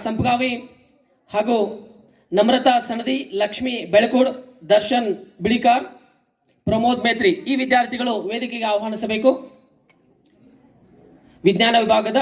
ಸಂಪಗಾವಿ ಹಾಗೂ ನಮ್ರತಾ ಸನದಿ, ಲಕ್ಷ್ಮಿ ಬೆಳಕೂಡ್, ದರ್ಶನ್ ಬಿಳಿಕಾರ್, ಪ್ರಮೋದ್ ಮೇತ್ರಿ ಈ ವಿದ್ಯಾರ್ಥಿಗಳು ವೇದಿಕೆಗೆ ಆಹ್ವಾನಿಸಬೇಕು. ವಿಜ್ಞಾನ ವಿಭಾಗದ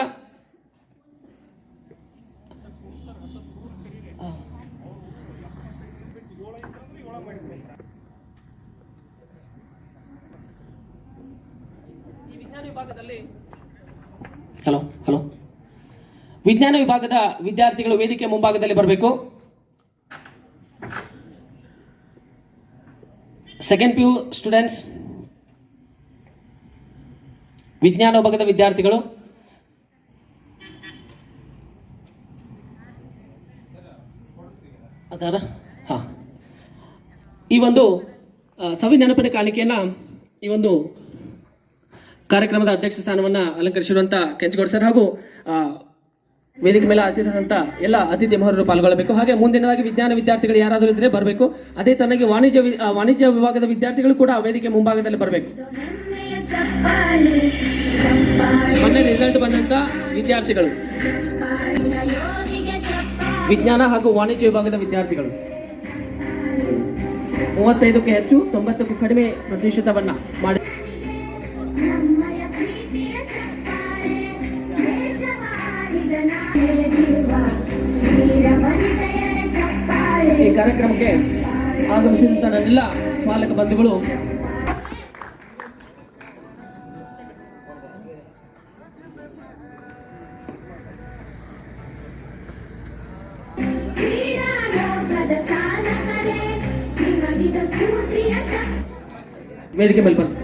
ವಿಜ್ಞಾನ ವಿಭಾಗದ ವಿದ್ಯಾರ್ಥಿಗಳು ವೇದಿಕೆ ಮುಂಭಾಗದಲ್ಲಿ ಬರಬೇಕು. ಸೆಕೆಂಡ್ PU ಸ್ಟೂಡೆಂಟ್ಸ್, ವಿಜ್ಞಾನ ವಿಭಾಗದ ವಿದ್ಯಾರ್ಥಿಗಳು ಅದರ ಈ ಒಂದು ಸವಿ ನೆನಪಿನ ಕಾಣಿಕೆಯನ್ನ ಈ ಒಂದು ಕಾರ್ಯಕ್ರಮದ ಅಧ್ಯಕ್ಷ ಸ್ಥಾನವನ್ನು ಅಲಂಕರಿಸಿರುವಂಥ ಕೆಂಚಗೌಡ ಸರ್ ಹಾಗೂ ವೇದಿಕೆ ಮೇಲೆ ಆಸೀನಂತ ಎಲ್ಲ ಅತಿಥಿ ಮಹರು ಪಾಲ್ಗೊಳ್ಳಬೇಕು. ಹಾಗೆ ಮುಂದಿನದಾಗಿ ವಿಜ್ಞಾನ ವಿದ್ಯಾರ್ಥಿಗಳು ಯಾರಾದರೂ ಇದ್ರೆ ಬರಬೇಕು. ಅದೇ ತನಗೆ ವಾಣಿಜ್ಯ ವಿಭಾಗದ ವಿದ್ಯಾರ್ಥಿಗಳು ಕೂಡ ವೇದಿಕೆ ಮುಂಭಾಗದಲ್ಲಿ ಬರಬೇಕು. ಮೊನ್ನೆ ರಿಸಲ್ಟ್ ಬಂದಂತ ವಿದ್ಯಾರ್ಥಿಗಳು, ವಿಜ್ಞಾನ ಹಾಗೂ ವಾಣಿಜ್ಯ ವಿಭಾಗದ ವಿದ್ಯಾರ್ಥಿಗಳು 35ಕ್ಕೂ ಹೆಚ್ಚು 90ಕ್ಕೂ ಕಡಿಮೆ ಪ್ರತಿಶತವನ್ನ ಮಾಡಿ ಈ ಕಾರ್ಯಕ್ರಮಕ್ಕೆ ಆಗಮಿಸಿದಂತ ನನ್ನೆಲ್ಲ ಪಾಲಕ ಬಂಧುಗಳು, ವೇದಿಕೆ ಮೇಲೆ ಬಂದು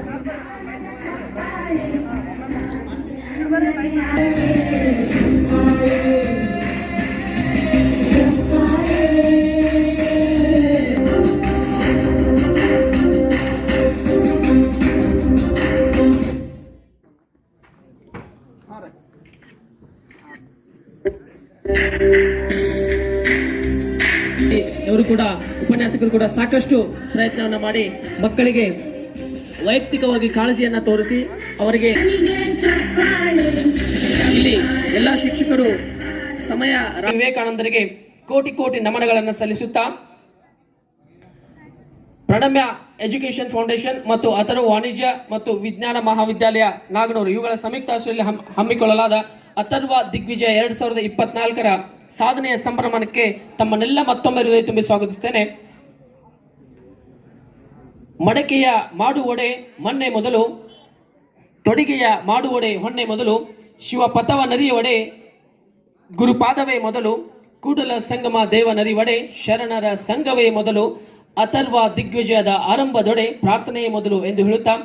ಇವರು ಕೂಡ ಉಪನ್ಯಾಸಕರು ಕೂಡ ಸಾಕಷ್ಟು ಪ್ರಯತ್ನವನ್ನು ಮಾಡಿ ಮಕ್ಕಳಿಗೆ ವೈಯಕ್ತಿಕವಾಗಿ ಕಾಳಜಿಯನ್ನು ತೋರಿಸಿ ಅವರಿಗೆ ಇಲ್ಲಿ ಎಲ್ಲ ಶಿಕ್ಷಕರು ಸಮಯ ವಿವೇಕಾನಂದರಿಗೆ ಕೋಟಿ ಕೋಟಿ ನಮನಗಳನ್ನು ಸಲ್ಲಿಸುತ್ತಾ ಪ್ರಣಮ್ಯ ಎಜುಕೇಶನ್ ಫೌಂಡೇಶನ್ ಮತ್ತು ಅಥರ್ವ ವಾಣಿಜ್ಯ ಮತ್ತು ವಿಜ್ಞಾನ ಮಹಾವಿದ್ಯಾಲಯ ನಾಗನೂರು ಇವುಗಳ ಸಂಯುಕ್ತ ಆಶ್ರಯದಲ್ಲಿ ಹಮ್ಮಿಕೊಳ್ಳಲಾದ ಅಥರ್ವ ದಿಗ್ವಿಜಯ 2024ರ ಸಾಧನೆಯ ಸಂಭ್ರಮಕ್ಕೆ ತಮ್ಮನ್ನೆಲ್ಲ ಮತ್ತೊಮ್ಮೆ ಹೃದಯ ತುಂಬಿ ಸ್ವಾಗತಿಸುತ್ತೇನೆ. ಮಡಕೆಯ ಮಾಡುವೊಡೆ ಮೊನ್ನೆ ಮೊದಲು, ತೊಡಿಗೆಯ ಮಾಡುವೊಡೆ ಹೊನ್ನೆ ಮೊದಲು, ಶಿವ ಪಥವ ನರಿಯೊಡೆ ಗುರುಪಾದವೇ ಮೊದಲು, ಕೂಡಲ ಸಂಗಮ ದೇವ ನರಿವಡೆ ಶರಣರ ಸಂಘವೇ ಮೊದಲು, ಅಥರ್ವ ದಿಗ್ವಿಜಯದ ಆರಂಭದೊಡೆ ಪ್ರಾರ್ಥನೆಯೇ ಮೊದಲು ಎಂದು ಹೇಳುತ್ತಾ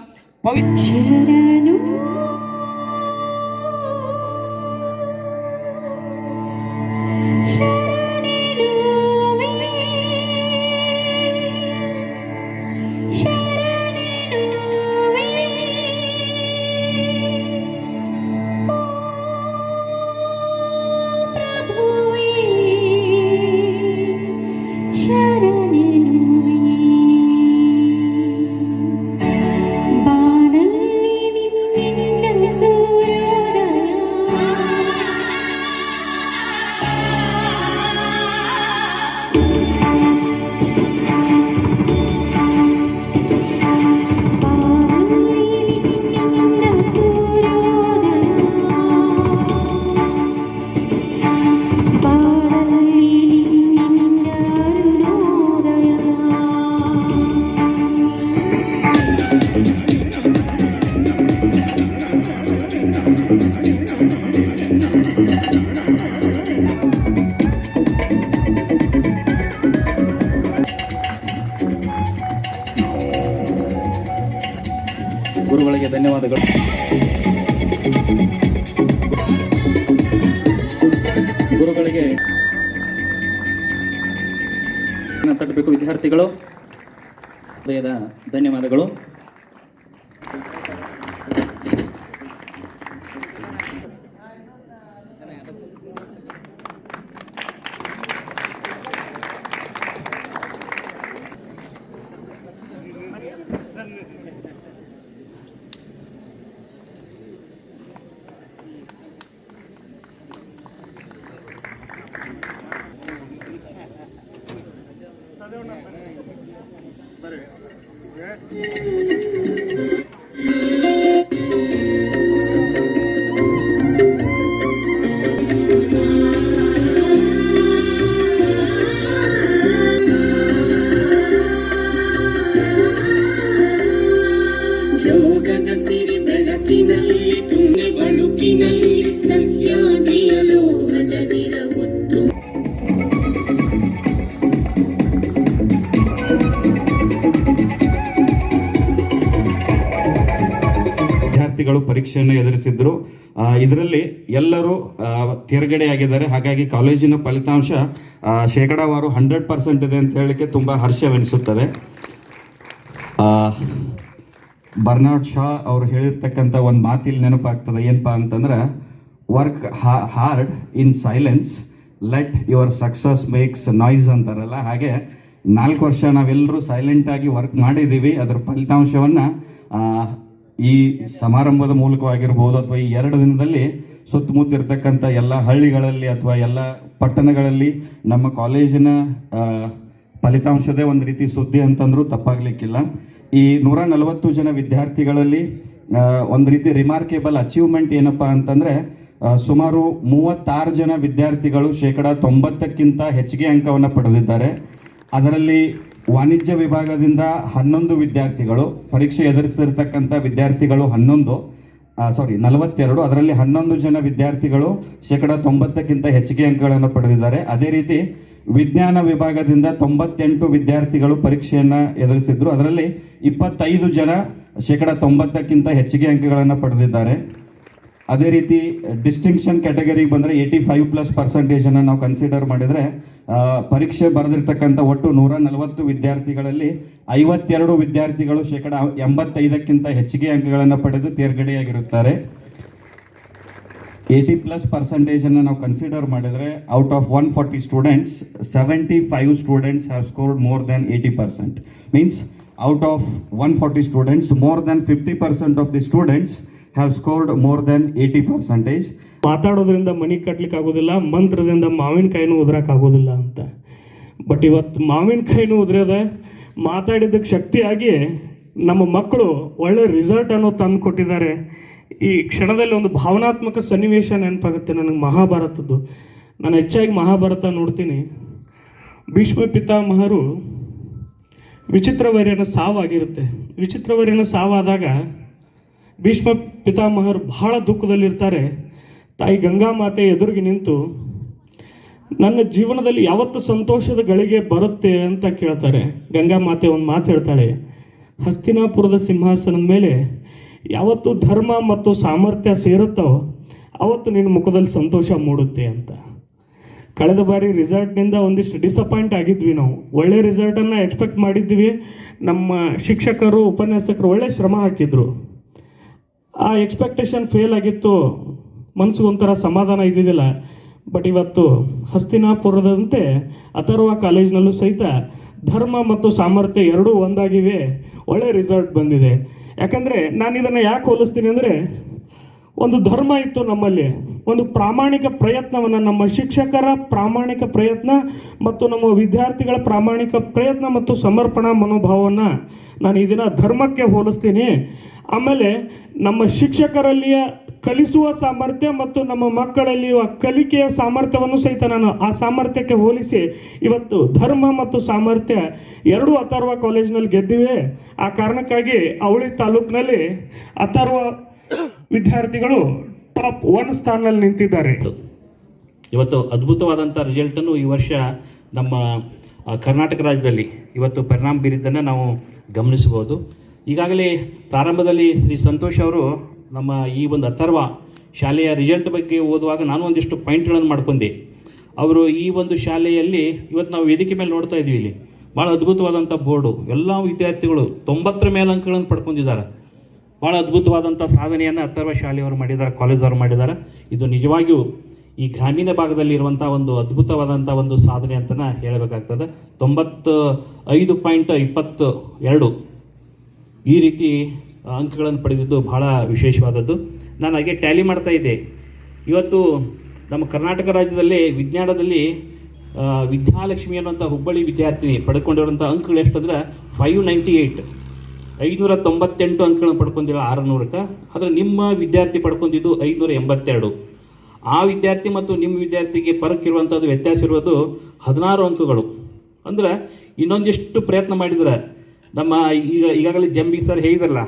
ಗುರುಗಳಿಗೆ ಧನ್ಯವಾದಗಳು. ಗುರುಗಳಿಗೆ ತಟ್ಟಬೇಕು. ವಿದ್ಯಾರ್ಥಿಗಳು ಹೃದಯದ ಧನ್ಯವಾದಗಳು. ಜೋಗದ ಸಿರಿ ಬೆಳಕಿನಲ್ಲಿ ತುಂಗೆ ಬಳುಕಿನಲ್ಲಿ ಸಹ್ಯಾದ್ರಿಯ ಲೋಹದ ದಿರವೊತ್ತು ವಿದ್ಯಾರ್ಥಿಗಳು ಪರೀಕ್ಷೆಯನ್ನು ಎದುರಿಸಿದ್ರು. ಇದರಲ್ಲಿ ಎಲ್ಲರೂ ತೇರ್ಗಡೆಯಾಗಿದ್ದಾರೆ. ಹಾಗಾಗಿ ಕಾಲೇಜಿನ ಫಲಿತಾಂಶ ಶೇಕಡಾವಾರು 100% ಇದೆ ಅಂತ ಹೇಳಲಿಕ್ಕೆ ತುಂಬ ಹರ್ಷವೆನಿಸುತ್ತದೆ. ಬರ್ನಾರ್ಡ್ ಶಾ ಅವರು ಹೇಳಿರ್ತಕ್ಕಂಥ ಒಂದು ಮಾತಿಲ್ಲಿ ನೆನಪಾಗ್ತದೆ. ಏನಪ್ಪ ಅಂತಂದ್ರೆ, work hard in silence, let your success makes noise ಅಂತಾರಲ್ಲ. ಹಾಗೆ 4 ವರ್ಷ ನಾವೆಲ್ಲರೂ ಸೈಲೆಂಟಾಗಿ ವರ್ಕ್ ಮಾಡಿದ್ದೀವಿ. ಅದರ ಫಲಿತಾಂಶವನ್ನು ಈ ಸಮಾರಂಭದ ಮೂಲಕವಾಗಿರ್ಬೋದು ಅಥವಾ ಈ 2 ದಿನದಲ್ಲಿ ಸುತ್ತಮುತ್ತ ಇರ್ತಕ್ಕಂಥ ಎಲ್ಲ ಹಳ್ಳಿಗಳಲ್ಲಿ ಅಥವಾ ಎಲ್ಲ ಪಟ್ಟಣಗಳಲ್ಲಿ ನಮ್ಮ ಕಾಲೇಜಿನ ಫಲಿತಾಂಶದೇ ಒಂದು ರೀತಿ ಸುದ್ದಿ ಅಂತಂದ್ರೂ ತಪ್ಪಾಗಲಿಕ್ಕಿಲ್ಲ. ಈ 140 ಜನ ವಿದ್ಯಾರ್ಥಿಗಳಲ್ಲಿ ಒಂದು ರೀತಿ ರಿಮಾರ್ಕೇಬಲ್ ಅಚೀವ್ಮೆಂಟ್ ಏನಪ್ಪ ಅಂತಂದರೆ, ಸುಮಾರು 36 ಜನ ವಿದ್ಯಾರ್ಥಿಗಳು ಶೇಕಡಾ 90ಕ್ಕಿಂತ ಹೆಚ್ಚಿಗೆ ಅಂಕವನ್ನು ಪಡೆದಿದ್ದಾರೆ. ಅದರಲ್ಲಿ ವಾಣಿಜ್ಯ ವಿಭಾಗದಿಂದ 11 ವಿದ್ಯಾರ್ಥಿಗಳು, ಪರೀಕ್ಷೆ ಎದುರಿಸಿರ್ತಕ್ಕಂಥ ವಿದ್ಯಾರ್ಥಿಗಳು 42, ಅದರಲ್ಲಿ 11 ಜನ ವಿದ್ಯಾರ್ಥಿಗಳು ಶೇಕಡಾ 90ಕ್ಕಿಂತ ಹೆಚ್ಚಿಗೆ ಅಂಕಗಳನ್ನು ಪಡೆದಿದ್ದಾರೆ. ಅದೇ ರೀತಿ ವಿಜ್ಞಾನ ವಿಭಾಗದಿಂದ 98 ವಿದ್ಯಾರ್ಥಿಗಳು ಪರೀಕ್ಷೆಯನ್ನು ಎದುರಿಸಿದ್ರು. ಅದರಲ್ಲಿ 25 ಜನ ಶೇಕಡಾ 90ಕ್ಕಿಂತ ಹೆಚ್ಚಿಗೆ ಅಂಕಗಳನ್ನು ಪಡೆದಿದ್ದಾರೆ. ಅದೇ ರೀತಿ ಡಿಸ್ಟಿಂಕ್ಷನ್ ಕ್ಯಾಟಗರಿಗೆ ಬಂದರೆ 85+% ನಾವು ಕನ್ಸಿಡರ್ ಮಾಡಿದರೆ ಪರೀಕ್ಷೆ ಬರೆದಿರ್ತಕ್ಕಂಥ ಒಟ್ಟು 140 ವಿದ್ಯಾರ್ಥಿಗಳಲ್ಲಿ 52 ವಿದ್ಯಾರ್ಥಿಗಳು ಶೇಕಡಾ 85ಕ್ಕಿಂತ ಹೆಚ್ಚಿಗೆ ಅಂಕಗಳನ್ನು ಪಡೆದು ತೇರ್ಗಡೆಯಾಗಿರುತ್ತಾರೆ. 80+% ನಾವು ಕನ್ಸಿಡರ್ ಮಾಡಿದರೆ out of 140 students 75 students have scored more than 80%. Means out of 140 students more than 50% of the students have scored more than 80%. ಮಾತಾಡೋದ್ರಿಂದ ಮನಿ ಕಟ್ಲಿಕ್ಕೆ ಆಗೋದಿಲ್ಲ, ಮಂತ್ರದಿಂದ ಮಾವಿನಕಾಯಿನೂ ಉದ್ರಕ್ಕಾಗೋದಿಲ್ಲ ಅಂತ. ಬಟ್ ಇವತ್ತು ಮಾವಿನಕಾಯಿನೂ ಉದ್ರದ ಮಾತಾಡಿದ್ದಕ್ಕೆ ಶಕ್ತಿಯಾಗಿ ನಮ್ಮ ಮಕ್ಕಳು ಒಳ್ಳೆ ರಿಸಲ್ಟ್ ಅನ್ನೋ ತಂದು ಕೊಟ್ಟಿದ್ದಾರೆ. ಈ ಕ್ಷಣದಲ್ಲಿ ಒಂದು ಭಾವನಾತ್ಮಕ ಸನ್ನಿವೇಶ ನೆನಪಾಗುತ್ತೆ ನನಗೆ ಮಹಾಭಾರತದ್ದು. ನಾನು ಹೆಚ್ಚಾಗಿ ಮಹಾಭಾರತ ನೋಡ್ತೀನಿ. ಭೀಷ್ಮ ಪಿತಾಮಹರು ವಿಚಿತ್ರವರ್ಯನ ಸಾವಾಗಿರುತ್ತೆ. ವಿಚಿತ್ರವರ್ಯನ ಸಾವಾದಾಗ ಭೀಷ್ಮ ಪಿತಾಮಹರು ಬಹಳ ದುಃಖದಲ್ಲಿರ್ತಾರೆ. ತಾಯಿ ಗಂಗಾ ಮಾತೆ ಎದುರಿಗೆ ನಿಂತು, ನನ್ನ ಜೀವನದಲ್ಲಿ ಯಾವತ್ತು ಸಂತೋಷದ ಗಳಿಗೆ ಬರುತ್ತೆ ಅಂತ ಕೇಳ್ತಾರೆ. ಗಂಗಾ ಮಾತೆ ಒಂದು ಮಾತು ಹೇಳ್ತಾಳೆ, ಹಸ್ತಿನಾಪುರದ ಸಿಂಹಾಸನದ ಮೇಲೆ ಯಾವತ್ತು ಧರ್ಮ ಮತ್ತು ಸಾಮರ್ಥ್ಯ ಸೇರುತ್ತೋ ಅವತ್ತು ನಿನ್ನ ಮುಖದಲ್ಲಿ ಸಂತೋಷ ಮೂಡುತ್ತೆ ಅಂತ. ಕಳೆದ ಬಾರಿ ರಿಸಲ್ಟ್ನಿಂದ ಒಂದಿಷ್ಟು ಡಿಸಪಾಯಿಂಟ್ ಆಗಿದ್ವಿ. ನಾವು ಒಳ್ಳೆ ರಿಸಲ್ಟನ್ನು ಎಕ್ಸ್ಪೆಕ್ಟ್ ಮಾಡಿದ್ವಿ. ನಮ್ಮ ಶಿಕ್ಷಕರು, ಉಪನ್ಯಾಸಕರು ಒಳ್ಳೆ ಶ್ರಮ ಹಾಕಿದ್ರು. ಆ ಎಕ್ಸ್ಪೆಕ್ಟೇಷನ್ ಫೇಲ್ ಆಗಿತ್ತು. ಮನಸ್ಸಿಗೆ ಒಂಥರ ಸಮಾಧಾನ ಇದ್ದಿದ್ದಿಲ್ಲ. ಬಟ್ ಇವತ್ತು ಹಸ್ತಿನಾಪುರದಂತೆ ಅಥರ್ವ ಕಾಲೇಜ್ನಲ್ಲೂ ಸಹಿತ ಧರ್ಮ ಮತ್ತು ಸಾಮರ್ಥ್ಯ ಎರಡೂ ಒಂದಾಗಿವೆ. ಒಳ್ಳೆ ರಿಸಲ್ಟ್ ಬಂದಿದೆ. ಯಾಕಂದರೆ ನಾನು ಇದನ್ನು ಯಾಕೆ ಹೋಲಿಸ್ತೀನಿ ಅಂದರೆ, ಒಂದು ಧರ್ಮ ಇತ್ತು ನಮ್ಮಲ್ಲಿ, ಒಂದು ಪ್ರಾಮಾಣಿಕ ಪ್ರಯತ್ನವನ್ನು, ನಮ್ಮ ಶಿಕ್ಷಕರ ಪ್ರಾಮಾಣಿಕ ಪ್ರಯತ್ನ ಮತ್ತು ನಮ್ಮ ವಿದ್ಯಾರ್ಥಿಗಳ ಪ್ರಾಮಾಣಿಕ ಪ್ರಯತ್ನ ಮತ್ತು ಸಮರ್ಪಣಾ ಮನೋಭಾವವನ್ನು ನಾನು ಇದನ್ನು ಧರ್ಮಕ್ಕೆ ಹೋಲಿಸ್ತೀನಿ. ಆಮೇಲೆ ನಮ್ಮ ಶಿಕ್ಷಕರಲ್ಲಿಯ ಕಲಿಸುವ ಸಾಮರ್ಥ್ಯ ಮತ್ತು ನಮ್ಮ ಮಕ್ಕಳಲ್ಲಿಯ ಕಲಿಕೆಯ ಸಾಮರ್ಥ್ಯವನ್ನು ಸಹಿತ ನಾನು ಆ ಸಾಮರ್ಥ್ಯಕ್ಕೆ ಹೋಲಿಸಿ ಇವತ್ತು ಧರ್ಮ ಮತ್ತು ಸಾಮರ್ಥ್ಯ ಎರಡೂ ಅಥರ್ವ ಕಾಲೇಜಿನಲ್ಲಿ ಗೆದ್ದಿವೆ. ಆ ಕಾರಣಕ್ಕಾಗಿ ಅವಳಿ ತಾಲೂಕಿನಲ್ಲಿ ಅಥರ್ವ ವಿದ್ಯಾರ್ಥಿಗಳು ಟಾಪ್ 1 ಸ್ಥಾನದಲ್ಲಿ ನಿಂತಿದ್ದಾರೆ. ಇವತ್ತು ಅದ್ಭುತವಾದಂಥ ರಿಸಲ್ಟನ್ನು ಈ ವರ್ಷ ನಮ್ಮ ಕರ್ನಾಟಕ ರಾಜ್ಯದಲ್ಲಿ ಇವತ್ತು ಪರಿಣಾಮ ಬೀರಿದ್ದನ್ನು ನಾವು ಗಮನಿಸಬಹುದು. ಈಗಾಗಲೇ ಪ್ರಾರಂಭದಲ್ಲಿ ಶ್ರೀ ಸಂತೋಷ್ ಅವರು ನಮ್ಮ ಈ ಒಂದು ಅಥರ್ವ ಶಾಲೆಯ ರಿಸಲ್ಟ್ ಬಗ್ಗೆ ಓದುವಾಗ ನಾನು ಒಂದಿಷ್ಟು ಪಾಯಿಂಟ್ಗಳನ್ನು ಮಾಡ್ಕೊಂಡೆ. ಅವರು ಈ ಒಂದು ಶಾಲೆಯಲ್ಲಿ ಇವತ್ತು ನಾವು ವೇದಿಕೆ ಮೇಲೆ ನೋಡ್ತಾ ಇದ್ದೀವಿ, ಇಲ್ಲಿ ಭಾಳ ಅದ್ಭುತವಾದಂಥ ಬೋರ್ಡು, ಎಲ್ಲ ವಿದ್ಯಾರ್ಥಿಗಳು 90 ಮೇಲೆ ಅಂಕಗಳನ್ನು ಪಡ್ಕೊಂಡಿದ್ದಾರೆ. ಭಾಳ ಅದ್ಭುತವಾದಂಥ ಸಾಧನೆಯನ್ನು ಅಥರ್ವ ಶಾಲೆಯವರು ಮಾಡಿದ್ದಾರೆ, ಕಾಲೇಜವರು ಮಾಡಿದ್ದಾರೆ. ಇದು ನಿಜವಾಗಿಯೂ ಈ ಗ್ರಾಮೀಣ ಭಾಗದಲ್ಲಿರುವಂಥ ಒಂದು ಅದ್ಭುತವಾದಂಥ ಒಂದು ಸಾಧನೆ ಅಂತಲೇ ಹೇಳಬೇಕಾಗ್ತದೆ. 95.22 ಈ ರೀತಿ ಅಂಕಗಳನ್ನು ಪಡೆದಿದ್ದು ಬಹಳ ವಿಶೇಷವಾದದ್ದು. ನಾನು ಹಾಗೆ ಟ್ಯಾಲಿ ಮಾಡ್ತಾ ಇದ್ದೆ. ಇವತ್ತು ನಮ್ಮ ಕರ್ನಾಟಕ ರಾಜ್ಯದಲ್ಲಿ ವಿಜ್ಞಾನದಲ್ಲಿ ವಿದ್ಯಾಲಕ್ಷ್ಮಿ ಅನ್ನುವಂಥ ಹುಬ್ಬಳ್ಳಿ ವಿದ್ಯಾರ್ಥಿನಿ ಪಡ್ಕೊಂಡಿರುವಂಥ ಅಂಕಗಳು ಎಷ್ಟು ಅಂದರೆ 598. 598 ಅಂಕಗಳನ್ನು ಪಡ್ಕೊಂಡಿಲ್ಲ 600ಕ್ಕೆ. ಆದರೆ ನಿಮ್ಮ ವಿದ್ಯಾರ್ಥಿ ಪಡ್ಕೊಂಡಿದ್ದು 582. ಆ ವಿದ್ಯಾರ್ಥಿ ಮತ್ತು ನಿಮ್ಮ ವಿದ್ಯಾರ್ಥಿಗೆ ಫರಕ್ ಇರುವಂಥದ್ದು, ವ್ಯತ್ಯಾಸ ಇರುವುದು 16 ಅಂಕಗಳು. ಅಂದ್ರೆ ಇನ್ನೊಂದಿಷ್ಟು ಪ್ರಯತ್ನ ಮಾಡಿದ್ರೆ ನಮ್ಮ ಈಗಾಗಲೇ ಜಂಬಿ ಸರ್ ಹೇಳಿದ್ರಲ್ಲ,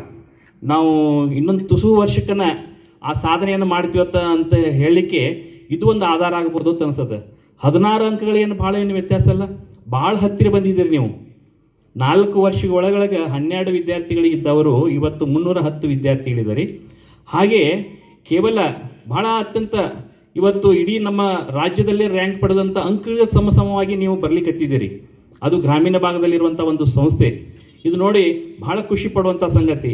ನಾವು ಇನ್ನೊಂದು ತುಸು ವರ್ಷಕ್ಕನ ಆ ಸಾಧನೆಯನ್ನು ಮಾಡ್ತೀವತ್ತ ಅಂತ ಹೇಳಲಿಕ್ಕೆ ಇದು ಒಂದು ಆಧಾರ ಆಗ್ಬೋದು ಅಂತ ಅನ್ಸುತ್ತೆ. 16 ಅಂಕಗಳೇನು ಭಾಳ ಏನು ವ್ಯತ್ಯಾಸ ಅಲ್ಲ, ಭಾಳ ಹತ್ತಿರ ಬಂದಿದ್ದೀರಿ ನೀವು. 4 ವರ್ಷಗಳ ಒಳಗೊಳಗೆ 12 ವಿದ್ಯಾರ್ಥಿಗಳಿದ್ದವರು ಇವತ್ತು 310 ವಿದ್ಯಾರ್ಥಿಗಳಿದ್ದಾರೆ. ಹಾಗೆ ಕೇವಲ ಬಹಳ ಅತ್ಯಂತ ಇವತ್ತು ಇಡೀ ನಮ್ಮ ರಾಜ್ಯದಲ್ಲೇ ರ್ಯಾಂಕ್ ಪಡೆದಂಥ ಅಂಕಗಳ ಸಮಸಮವಾಗಿ ನೀವು ಬರಲಿಕ್ಕತ್ತಿದ್ದೀರಿ. ಅದು ಗ್ರಾಮೀಣ ಭಾಗದಲ್ಲಿರುವಂಥ ಒಂದು ಸಂಸ್ಥೆ. ಇದು ನೋಡಿ ಬಹಳ ಖುಷಿ ಪಡುವಂಥ ಸಂಗತಿ.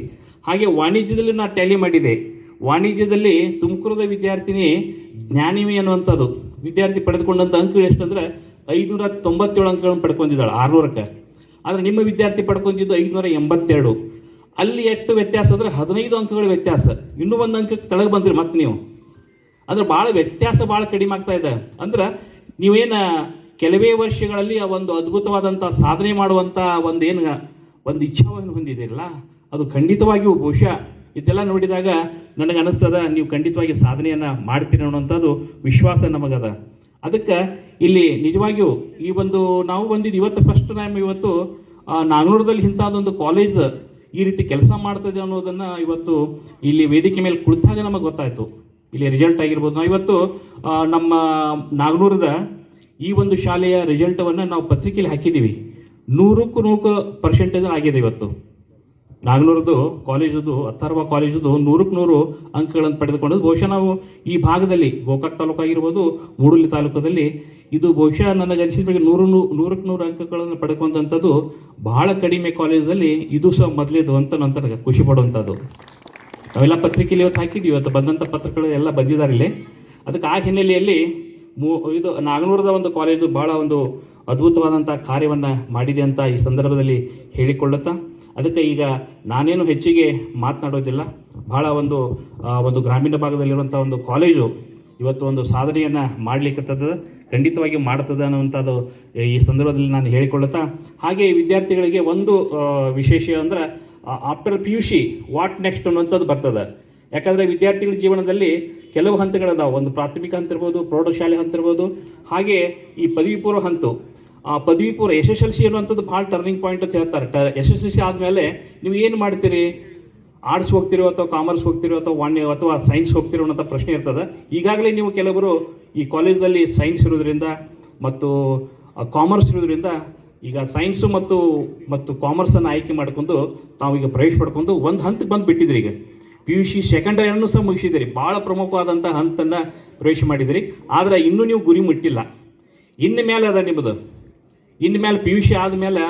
ಹಾಗೆ ವಾಣಿಜ್ಯದಲ್ಲಿ ನಾನು ಟ್ಯಾಲಿ ಮಾಡಿದೆ. ವಾಣಿಜ್ಯದಲ್ಲಿ ತುಮಕೂರದ ವಿದ್ಯಾರ್ಥಿನಿ ಜ್ಞಾನಿವಿ ಅನ್ನುವಂಥದ್ದು ವಿದ್ಯಾರ್ಥಿ ಪಡೆದುಕೊಂಡಂಥ ಅಂಕಗಳು ಎಷ್ಟಂದ್ರೆ 597 ಅಂಕಗಳನ್ನು ಪಡ್ಕೊಂಡಿದ್ದಾಳೆ 600ಕ್ಕೆ. ಆದರೆ ನಿಮ್ಮ ವಿದ್ಯಾರ್ಥಿ ಪಡ್ಕೊಂಡಿದ್ದು 582. ಅಲ್ಲಿ ಎಷ್ಟು ವ್ಯತ್ಯಾಸ ಅಂದರೆ 15 ಅಂಕಗಳ ವ್ಯತ್ಯಾಸ. ಇನ್ನೂ ಒಂದು ಅಂಕಕ್ಕೆ ಕೆಳಗೆ ಬಂದ್ರಿ ಮತ್ತೆ ನೀವು. ಅಂದ್ರೆ ಭಾಳ ವ್ಯತ್ಯಾಸ ಭಾಳ ಕಡಿಮೆ ಆಗ್ತಾ ಇದೆ. ಅಂದ್ರೆ ನೀವೇನು ಕೆಲವೇ ವರ್ಷಗಳಲ್ಲಿ ಆ ಒಂದು ಅದ್ಭುತವಾದಂಥ ಸಾಧನೆ ಮಾಡುವಂಥ ಒಂದು ಇಚ್ಛಾವನ್ನು ಹೊಂದಿದ್ದೀರಲ್ಲ, ಅದು ಖಂಡಿತವಾಗಿಯೂ ಬಹುಶಃ ಇದೆಲ್ಲ ನೋಡಿದಾಗ ನನಗೆ ಅನ್ನಿಸ್ತದ ನೀವು ಖಂಡಿತವಾಗಿ ಸಾಧನೆಯನ್ನು ಮಾಡ್ತೀರಿ ಅನ್ನೋಂಥದ್ದು ವಿಶ್ವಾಸ ನಮಗದ. ಅದಕ್ಕೆ ಇಲ್ಲಿ ನಿಜವಾಗಿಯೂ ಈ ಒಂದು ನಾವು ಬಂದಿದ್ದು ಇವತ್ತು ಫಸ್ಟ್ ಟೈಮ್ ಇವತ್ತು ನಾಗನೂರದಲ್ಲಿ ಇಂಥದ್ದೊಂದು ಕಾಲೇಜ್ ಈ ರೀತಿ ಕೆಲಸ ಮಾಡ್ತದೆ ಅನ್ನೋದನ್ನು ಇವತ್ತು ಇಲ್ಲಿ ವೇದಿಕೆ ಮೇಲೆ ಕುಳಿತಾಗ ನಮಗೆ ಗೊತ್ತಾಯಿತು. ಇಲ್ಲಿ ರಿಸಲ್ಟ್ ಆಗಿರ್ಬೋದು. ನಾವು ಇವತ್ತು ನಮ್ಮ ನಾಗನೂರದ ಈ ಒಂದು ಶಾಲೆಯ ರಿಸಲ್ಟವನ್ನು ನಾವು ಪತ್ರಿಕೆಯಲ್ಲಿ ಹಾಕಿದ್ದೀವಿ. 100ಕ್ಕೂ 100% ಆಗಿದೆ ಇವತ್ತು. ನಾಗನೂರದು ಕಾಲೇಜದು ಅಥರ್ವ ಕಾಲೇಜದು 100ಕ್ಕೆ 100 ಅಂಕಗಳನ್ನು ಪಡೆದುಕೊಂಡದ್ದು. ಬಹುಶಃ ನಾವು ಈ ಭಾಗದಲ್ಲಿ ಗೋಕಾಕ್ ತಾಲೂಕು ಆಗಿರ್ಬೋದು, ಮೂಡಲಿ ತಾಲೂಕದಲ್ಲಿ ಇದು ಬಹುಶಃ ನನಗೆ ಅನಿಸಿದ 100ಕ್ಕೆ 100 ಅಂಕಗಳನ್ನು ಪಡ್ಕೊಂಡಂಥದ್ದು ಬಹಳ ಕಡಿಮೆ ಕಾಲೇಜಲ್ಲಿ ಇದು ಸಹ ಮೊದಲೇದು ಅಂತ ನಂತರ ಖುಷಿ ಪಡುವಂಥದ್ದು. ನಾವೆಲ್ಲ ಪತ್ರಿಕೆಯಲ್ಲಿ ಇವತ್ತು ಹಾಕಿದ್ವಿ. ಇವತ್ತು ಬಂದಂಥ ಪತ್ರಗಳು ಎಲ್ಲ ಬಂದಿದ್ದಾರೆ ಇಲ್ಲಿ. ಅದಕ್ಕೆ ಆ ಹಿನ್ನೆಲೆಯಲ್ಲಿ ಇದು ನಾಗನೂರದ ಒಂದು ಕಾಲೇಜು ಭಾಳ ಒಂದು ಅದ್ಭುತವಾದಂಥ ಕಾರ್ಯವನ್ನು ಮಾಡಿದೆ ಅಂತ ಈ ಸಂದರ್ಭದಲ್ಲಿ ಹೇಳಿಕೊಳ್ಳುತ್ತಾ, ಅದಕ್ಕೆ ಈಗ ನಾನೇನು ಹೆಚ್ಚಿಗೆ ಮಾತನಾಡೋದಿಲ್ಲ. ಭಾಳ ಒಂದು ಗ್ರಾಮೀಣ ಭಾಗದಲ್ಲಿರುವಂಥ ಒಂದು ಕಾಲೇಜು ಇವತ್ತು ಒಂದು ಸಾಧನೆಯನ್ನು ಮಾಡಲಿಕ್ಕತ್ತದ, ಖಂಡಿತವಾಗಿ ಮಾಡ್ತದೆ ಅನ್ನುವಂಥದ್ದು ಈ ಸಂದರ್ಭದಲ್ಲಿ ನಾನು ಹೇಳಿಕೊಳ್ಳುತ್ತಾ, ಹಾಗೆ ವಿದ್ಯಾರ್ಥಿಗಳಿಗೆ ಒಂದು ವಿಶೇಷ ಅಂದರೆ ಆಫ್ಟರ್ PUC ವಾಟ್ ನೆಕ್ಸ್ಟ್ ಅನ್ನುವಂಥದ್ದು ಬರ್ತದೆ. ಯಾಕಂದರೆ ವಿದ್ಯಾರ್ಥಿಗಳ ಜೀವನದಲ್ಲಿ ಕೆಲವು ಹಂತಗಳದಾವೆ. ಒಂದು ಪ್ರಾಥಮಿಕ ಹಂತ ಇರ್ಬೋದು, ಪ್ರೌಢಶಾಲೆ ಹಂತ ಇರ್ಬೋದು, ಹಾಗೆ ಈ ಪದವಿ ಪೂರ್ವ ಹಂತ. ಪದವಿ ಪೂರ್ವ SSLC ಅನ್ನುವಂಥದ್ದು ಭಾಳ ಟರ್ನಿಂಗ್ ಪಾಯಿಂಟ್ ಅಂತ ಹೇಳ್ತಾರೆ. SSLC ಆದಮೇಲೆ ನೀವು ಏನು ಮಾಡ್ತೀರಿ, ಆರ್ಟ್ಸ್ ಹೋಗ್ತಿರೋ ಅಥವಾ ಕಾಮರ್ಸ್ ಹೋಗ್ತಿರೋ ಅಥವಾ ವಾಣಿಜ್ಯ ಅಥವಾ ಸೈನ್ಸ್ ಹೋಗ್ತಿರೋ ಅನ್ನೋಂಥ ಪ್ರಶ್ನೆ ಇರ್ತದೆ. ಈಗಾಗಲೇ ನೀವು ಕೆಲವರು ಈ ಕಾಲೇಜಲ್ಲಿ ಸೈನ್ಸ್ ಇರೋದ್ರಿಂದ ಮತ್ತು ಕಾಮರ್ಸ್ ಇರೋದ್ರಿಂದ ಈಗ ಸೈನ್ಸು ಮತ್ತು ಕಾಮರ್ಸನ್ನು ಆಯ್ಕೆ ಮಾಡಿಕೊಂಡು ತಾವೀಗ ಪ್ರವೇಶ ಪಡ್ಕೊಂಡು ಒಂದು ಹಂತಕ್ಕೆ ಬಂದು ಬಿಟ್ಟಿದ್ರಿ. ಈಗ PUC ಸೆಕೆಂಡ್ ಇಯರ್ನೂ ಸಹ ಮುಗಿಸಿದಿರಿ. ಭಾಳ ಪ್ರಮುಖವಾದಂಥ ಹಂತನ್ನು ಪ್ರವೇಶ ಮಾಡಿದಿರಿ. ಆದರೆ ಇನ್ನೂ ನೀವು ಗುರಿ ಮುಟ್ಟಿಲ್ಲ. ಇನ್ನು ಮೇಲೆ ಅದ ನಿಮ್ಮದು. ಇನ್ನು ಮೇಲೆ PUC ಆದಮೇಲೆ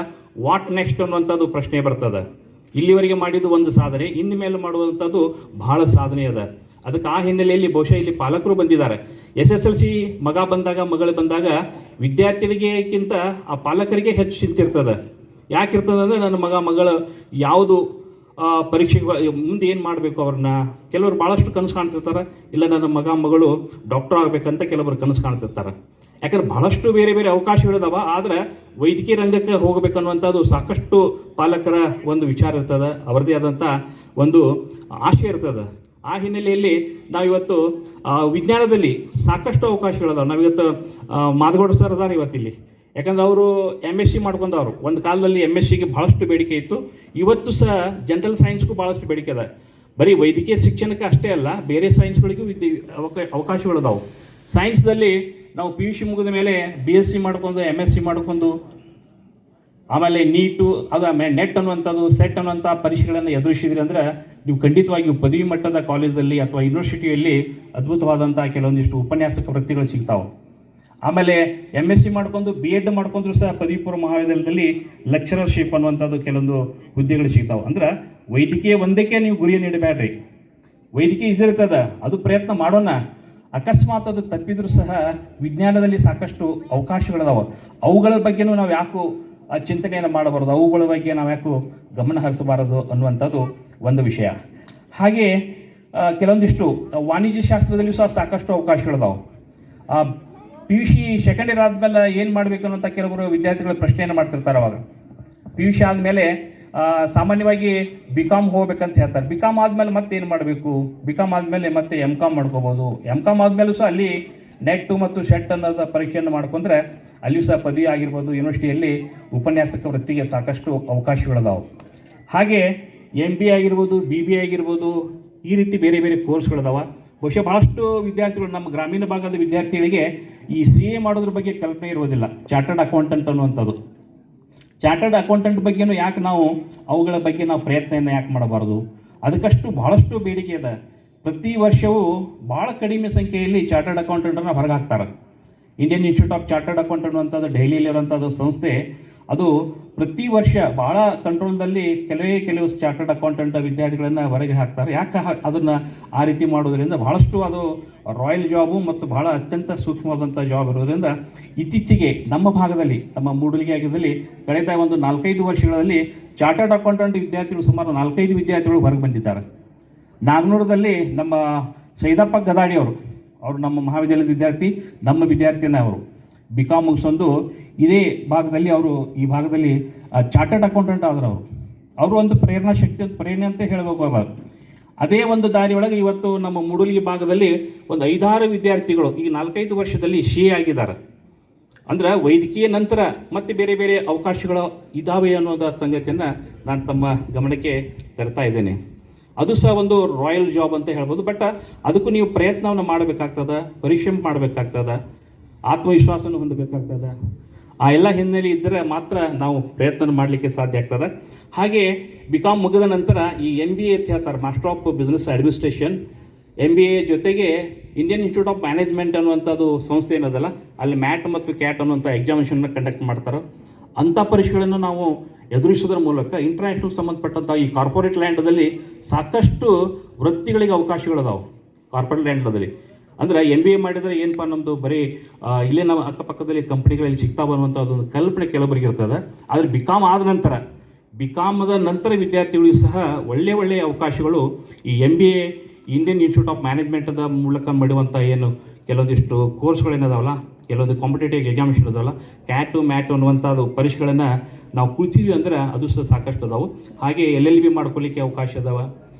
ವಾಟ್ ನೆಕ್ಸ್ಟ್ ಅನ್ನುವಂಥದ್ದು ಪ್ರಶ್ನೆ ಬರ್ತದೆ. ಇಲ್ಲಿವರೆಗೆ ಮಾಡಿದ್ದು ಒಂದು ಸಾಧನೆ, ಇನ್ನು ಮೇಲೆ ಮಾಡುವಂಥದ್ದು ಬಹಳ ಸಾಧನೆ ಅದ. ಅದಕ್ಕೆ ಆ ಹಿನ್ನೆಲೆಯಲ್ಲಿ ಬಹುಶಃ ಇಲ್ಲಿ ಪಾಲಕರು ಬಂದಿದ್ದಾರೆ. SSLC ಮಗಳು ಬಂದಾಗ ವಿದ್ಯಾರ್ಥಿಗಳಿಗಿಂತ ಆ ಪಾಲಕರಿಗೆ ಹೆಚ್ಚು ಚಿಂತೆ ಇರ್ತದೆ. ಯಾಕಿರ್ತದೆ ಅಂದರೆ ನನ್ನ ಮಗಳು ಯಾವುದು ಪರೀಕ್ಷೆಗೆ ಮುಂದೆ ಏನು ಮಾಡಬೇಕು ಅವ್ರನ್ನ. ಕೆಲವರು ಭಾಳಷ್ಟು ಕನಸು ಕಾಣ್ತಿರ್ತಾರೆ. ಇಲ್ಲ ನನ್ನ ಮಗಳು ಡಾಕ್ಟರ್ ಆಗಬೇಕಂತ ಕೆಲವರು ಕನಸು ಕಾಣ್ತಿರ್ತಾರೆ. ಯಾಕಂದ್ರೆ ಭಾಳಷ್ಟು ಬೇರೆ ಬೇರೆ ಅವಕಾಶಗಳಿದಾವ. ಆದರೆ ವೈದ್ಯಕೀಯ ರಂಗಕ್ಕೆ ಹೋಗಬೇಕನ್ನುವಂಥದ್ದು ಸಾಕಷ್ಟು ಪಾಲಕರ ಒಂದು ವಿಚಾರ ಇರ್ತದೆ, ಅವರದೇ ಆದಂಥ ಒಂದು ಆಶೆ ಇರ್ತದೆ. ಆ ಹಿನ್ನೆಲೆಯಲ್ಲಿ ನಾವಿವತ್ತು ವಿಜ್ಞಾನದಲ್ಲಿ ಸಾಕಷ್ಟು ಅವಕಾಶಗಳಿದಾವೆ. ನಾವಿವತ್ತು ಮಾದಗೌಡ ಸರ್ ಅದಾರ ಇವತ್ತಿಲ್ಲಿ. ಯಾಕಂದ್ರೆ ಅವರು MSc ಮಾಡ್ಕೊಂಡವರು. ಒಂದು ಕಾಲದಲ್ಲಿ MScಗೆ ಭಾಳಷ್ಟು ಬೇಡಿಕೆ ಇತ್ತು. ಇವತ್ತು ಸಹ ಜನರಲ್ ಸೈನ್ಸ್ಗೂ ಭಾಳಷ್ಟು ಬೇಡಿಕೆ ಅದ. ಬರೀ ವೈದ್ಯಕೀಯ ಶಿಕ್ಷಣಕ್ಕೆ ಅಷ್ಟೇ ಅಲ್ಲ, ಬೇರೆ ಸೈನ್ಸ್ಗಳಿಗೂ ಅವಕಾಶಗಳಿದಾವೆ. ಸೈನ್ಸ್ದಲ್ಲಿ ನಾವು PUC ಮುಗಿದ ಮೇಲೆ BSc ಮಾಡ್ಕೊಂಡು MSc ಮಾಡ್ಕೊಂಡು ಆಮೇಲೆ ನೀಟು ಅದು ನೆಟ್ ಅನ್ನುವಂಥದ್ದು ಸೆಟ್ ಅನ್ನುವಂಥ ಪರೀಕ್ಷೆಗಳನ್ನು ಎದುರಿಸಿದ್ರಿ ಅಂದರೆ ನೀವು ಖಂಡಿತವಾಗಿಯೂ ಪದವಿ ಮಟ್ಟದ ಕಾಲೇಜಲ್ಲಿ ಅಥವಾ ಯೂನಿವರ್ಸಿಟಿಯಲ್ಲಿ ಅದ್ಭುತವಾದಂಥ ಕೆಲವೊಂದಿಷ್ಟು ಉಪನ್ಯಾಸಕ ವೃತ್ತಿಗಳು ಸಿಗ್ತಾವೆ. ಆಮೇಲೆ MSc ಮಾಡ್ಕೊಂಡು B.Ed ಮಾಡ್ಕೊಂಡ್ರು ಸಹ ಪದವಿ ಪೂರ್ವ ಮಹಾವಿದ್ಯಾಲಯದಲ್ಲಿ ಲೆಕ್ಚರರ್ಶಿಪ್ ಅನ್ನುವಂಥದ್ದು ಕೆಲವೊಂದು ಹುದ್ದೆಗಳು ಸಿಗ್ತಾವೆ. ಅಂದ್ರೆ ವೈದ್ಯಕೀಯ ಒಂದಕ್ಕೆ ನೀವು ಗುರಿಯನ್ನು ಇಡಬೇಡ್ರಿ. ವೈದ್ಯಕೀಯ ಇದಿರ್ತದ, ಅದು ಪ್ರಯತ್ನ ಮಾಡೋಣ. ಅಕಸ್ಮಾತ್ ಅದು ತಪ್ಪಿದ್ರೂ ಸಹ ವಿಜ್ಞಾನದಲ್ಲಿ ಸಾಕಷ್ಟು ಅವಕಾಶಗಳಿದಾವೆ. ಅವುಗಳ ಬಗ್ಗೆನೂ ನಾವು ಯಾಕೂ ಚಿಂತನೆಯನ್ನು ಮಾಡಬಾರ್ದು, ಅವುಗಳ ಬಗ್ಗೆ ನಾವು ಯಾಕೂ ಗಮನ ಹರಿಸಬಾರದು ಅನ್ನುವಂಥದ್ದು ಒಂದು ವಿಷಯ. ಹಾಗೆ ಕೆಲವೊಂದಿಷ್ಟು ವಾಣಿಜ್ಯ ಶಾಸ್ತ್ರದಲ್ಲಿ ಸಹ ಸಾಕಷ್ಟು ಅವಕಾಶಗಳಿದಾವೆ. PUC ಸೆಕೆಂಡ್ ಇಯರ್ ಆದಮೇಲೆ ಏನು ಮಾಡಬೇಕು ಅನ್ನೋಂಥ ಕೆಲವರು ವಿದ್ಯಾರ್ಥಿಗಳ ಪ್ರಶ್ನೆಯನ್ನು ಮಾಡ್ತಿರ್ತಾರೆ. ಅವಾಗ PUC ಆದಮೇಲೆ ಸಾಮಾನ್ಯವಾಗಿ ಬಿ ಕಾಮ್ ಹೋಗ್ಬೇಕಂತ ಹೇಳ್ತಾರೆ. ಬಿ ಕಾಮ್ ಆದಮೇಲೆ ಮತ್ತೆ ಏನು ಮಾಡಬೇಕು, ಬಿ ಕಾಮ್ ಆದಮೇಲೆ ಮತ್ತೆ ಎಮ್ ಕಾಮ್ ಮಾಡ್ಕೋಬೋದು. ಎಮ್ ಕಾಮ್ ಆದಮೇಲೂ ಸಹ ಅಲ್ಲಿ ನೆಟ್ಟು ಮತ್ತು ಶೆಟ್ ಅನ್ನೋದ ಪರೀಕ್ಷೆಯನ್ನು ಮಾಡ್ಕೊಂಡ್ರೆ ಅಲ್ಲಿಯೂ ಸಹ ಪದವಿ ಆಗಿರ್ಬೋದು, ಯೂನಿವರ್ಸಿಟಿಯಲ್ಲಿ ಉಪನ್ಯಾಸಕ ವೃತ್ತಿಗೆ ಸಾಕಷ್ಟು ಅವಕಾಶಗಳಿದಾವೆ. ಹಾಗೆ MBA ಆಗಿರ್ಬೋದು, BBA ಆಗಿರ್ಬೋದು, ಈ ರೀತಿ ಬೇರೆ ಬೇರೆ ಕೋರ್ಸ್ಗಳಿದಾವೆ. ಬಹುಶಃ ಭಾಳಷ್ಟು ವಿದ್ಯಾರ್ಥಿಗಳು, ನಮ್ಮ ಗ್ರಾಮೀಣ ಭಾಗದ ವಿದ್ಯಾರ್ಥಿಗಳಿಗೆ ಈ CA ಮಾಡೋದ್ರ ಬಗ್ಗೆ ಕಲ್ಪನೆ ಇರೋದಿಲ್ಲ. ಚಾರ್ಟರ್ಡ್ ಅಕೌಂಟೆಂಟ್ ಅನ್ನುವಂಥದ್ದು, ಚಾರ್ಟರ್ಡ್ ಅಕೌಂಟೆಂಟ್ ಬಗ್ಗೆನೂ ಯಾಕೆ ನಾವು ಅವುಗಳ ಬಗ್ಗೆ ನಾವು ಪ್ರಯತ್ನವನ್ನು ಯಾಕೆ ಮಾಡಬಾರ್ದು? ಅದಕ್ಕಷ್ಟು ಭಾಳಷ್ಟು ಬೇಡಿಕೆ ಇದೆ. ಪ್ರತಿ ವರ್ಷವೂ ಭಾಳ ಕಡಿಮೆ ಸಂಖ್ಯೆಯಲ್ಲಿ ಚಾರ್ಟರ್ಡ್ ಅಕೌಂಟೆಂಟನ್ನು ಹೊರಗೆ ಹಾಕ್ತಾರೆ. Indian institute of chartered accountant ಅಂಥದ್ದು ದೆಹಲಿಯಲ್ಲಿರುವಂಥದ್ದು ಸಂಸ್ಥೆ, ಅದು ಪ್ರತಿ ವರ್ಷ ಭಾಳ ಕಂಟ್ರೋಲ್ದಲ್ಲಿ ಕೆಲವು ಚಾರ್ಟರ್ಡ್ ಅಕೌಂಟೆಂಟ್ ವಿದ್ಯಾರ್ಥಿಗಳನ್ನು ಹೊರಗೆ ಹಾಕ್ತಾರೆ. ಯಾಕೆ ಅದನ್ನು ಆ ರೀತಿ ಮಾಡೋದ್ರಿಂದ ಭಾಳಷ್ಟು ಅದು ರಾಯಲ್ ಜಾಬು ಮತ್ತು ಭಾಳ ಅತ್ಯಂತ ಸೂಕ್ಷ್ಮವಾದಂಥ ಜಾಬ್ ಇರೋದ್ರಿಂದ ಇತ್ತೀಚೆಗೆ ನಮ್ಮ ಭಾಗದಲ್ಲಿ, ನಮ್ಮ ಮೂಡಲಗಿ ಆಗಿದ್ದಲ್ಲಿ ಕಳೆದ ಒಂದು 4-5 ವರ್ಷಗಳಲ್ಲಿ ಚಾರ್ಟರ್ಡ್ ಅಕೌಂಟೆಂಟ್ ವಿದ್ಯಾರ್ಥಿಗಳು ಸುಮಾರು 4-5 ವಿದ್ಯಾರ್ಥಿಗಳು ಹೊರಗೆ ಬಂದಿದ್ದಾರೆ. ನಾಗನೂರದಲ್ಲಿ ನಮ್ಮ ಸೈದಪ್ಪ ಗದಾಡಿ ಅವರು ನಮ್ಮ ಮಹಾವಿದ್ಯಾಲಯದ ವಿದ್ಯಾರ್ಥಿ, ನಮ್ಮ ವಿದ್ಯಾರ್ಥಿನೇ. ಅವರು ಬಿ ಕಾಮ್ ಮುಗಿಸೊಂದು ಇದೇ ಭಾಗದಲ್ಲಿ ಈ ಭಾಗದಲ್ಲಿ ಚಾರ್ಟರ್ಡ್ ಅಕೌಂಟೆಂಟ್ ಆದರು. ಅವರು ಒಂದು ಪ್ರೇರಣಾ ಶಕ್ತಿ ಅಂತ, ಪ್ರೇರಣೆ ಅಂತ ಹೇಳಬೇಕು. ಅದೇ ಒಂದು ದಾರಿಯೊಳಗೆ ಇವತ್ತು ನಮ್ಮ ಮೂಡಲಗಿ ಭಾಗದಲ್ಲಿ ಒಂದು 5-6 ವಿದ್ಯಾರ್ಥಿಗಳು ಈ 4-5 ವರ್ಷದಲ್ಲಿ CA ಆಗಿದ್ದಾರೆ. ಅಂದ್ರೆ ವೈದ್ಯಕೀಯ ನಂತರ ಮತ್ತೆ ಬೇರೆ ಬೇರೆ ಅವಕಾಶಗಳು ಇದ್ದಾವೆ ಅನ್ನೋದ ಸಂಗತಿಯನ್ನು ನಾನು ತಮ್ಮ ಗಮನಕ್ಕೆ ತರ್ತಾ ಇದ್ದೇನೆ. ಅದು ಸಹ ಒಂದು ರಾಯಲ್ ಜಾಬ್ ಅಂತ ಹೇಳ್ಬೋದು. ಬಟ್ ಅದಕ್ಕೂ ನೀವು ಪ್ರಯತ್ನವನ್ನು ಮಾಡಬೇಕಾಗ್ತದೆ, ಪರಿಶ್ರಮ ಮಾಡಬೇಕಾಗ್ತದೆ, ಆತ್ಮವಿಶ್ವಾಸವನ್ನು ಹೊಂದಬೇಕಾಗ್ತದೆ. ಆ ಎಲ್ಲ ಹಿನ್ನೆಲೆ ಇದ್ದರೆ ಮಾತ್ರ ನಾವು ಪ್ರಯತ್ನ ಮಾಡಲಿಕ್ಕೆ ಸಾಧ್ಯ ಆಗ್ತದೆ. ಹಾಗೆ ಬಿ ಕಾಮ್ ಮುಗಿದ ನಂತರ ಈ MBA ಅಂತ ಹೇಳ್ತಾರೆ, master of business administration. MBA ಜೊತೆಗೆ ಇಂಡಿಯನ್ ಇನ್ಸ್ಟಿಟ್ಯೂಟ್ ಆಫ್ ಮ್ಯಾನೇಜ್ಮೆಂಟ್ ಅನ್ನುವಂಥದ್ದು ಸಂಸ್ಥೆ ಏನದಲ್ಲ, ಅಲ್ಲಿ MAT ಮತ್ತು CAT ಅನ್ನುವಂಥ ಎಕ್ಸಾಮಿನೇಷನ್ನ ಕಂಡಕ್ಟ್ ಮಾಡ್ತಾರೆ. ಅಂಥ ಪರೀಕ್ಷೆಗಳನ್ನು ನಾವು ಎದುರಿಸೋದ್ರ ಮೂಲಕ ಇಂಟರ್ನ್ಯಾಷನಲ್ ಸಂಬಂಧಪಟ್ಟಂಥ ಈ ಕಾರ್ಪೊರೇಟ್ ಲ್ಯಾಂಡದಲ್ಲಿ ಸಾಕಷ್ಟು ವೃತ್ತಿಗಳಿಗೆ ಅವಕಾಶಗಳಿದಾವೆ. ಕಾರ್ಪೊರೇಟ್ ಲ್ಯಾಂಡದಲ್ಲಿ ಅಂದರೆ MBA ಮಾಡಿದರೆ ಏನಪ್ಪ, ನಮ್ಮದು ಬರೀ ಇಲ್ಲೇ ನಮ್ಮ ಅಕ್ಕಪಕ್ಕದಲ್ಲಿ ಕಂಪ್ನಿಗಳಲ್ಲಿ ಸಿಗ್ತಾವೆ ಅನ್ನುವಂಥ ಒಂದು ಕಲ್ಪನೆ ಕೆಲವರಿಗೆ ಇರ್ತದೆ. ಆದರೆ ಬಿ ಕಾಮ್ ಆದ ನಂತರ, ಬಿ ಕಾಮದ ನಂತರ ವಿದ್ಯಾರ್ಥಿಗಳಿಗೂ ಸಹ ಒಳ್ಳೆಯ ಅವಕಾಶಗಳು ಈ MBA ಇಂಡಿಯನ್ ಇನ್ಸ್ಟಿಟ್ಯೂಟ್ ಆಫ್ ಮ್ಯಾನೇಜ್ಮೆಂಟದ ಮೂಲಕ ಮಾಡುವಂಥ ಏನು ಕೆಲವೊಂದಿಷ್ಟು ಕೋರ್ಸ್ಗಳೇನದಾವಲ್ಲ, ಕೆಲವೊಂದು ಕಾಂಪಿಟೇಟಿವ್ ಎಕ್ಸಾಮಿನೇಷನ್ ಅದಾವಲ್ಲ, CAT MAT ಅನ್ನುವಂಥದ್ದು ಪರೀಕ್ಷೆಗಳನ್ನು ನಾವು ಕುಳಿತೀವಿ ಅಂದ್ರೆ ಅದು ಸಹ ಸಾಕಷ್ಟು ಅದಾವೆ. ಹಾಗೆ LLB ಮಾಡ್ಕೊಳ್ಳಿಕ್ಕೆ ಅವಕಾಶ ಅದಾವೆ,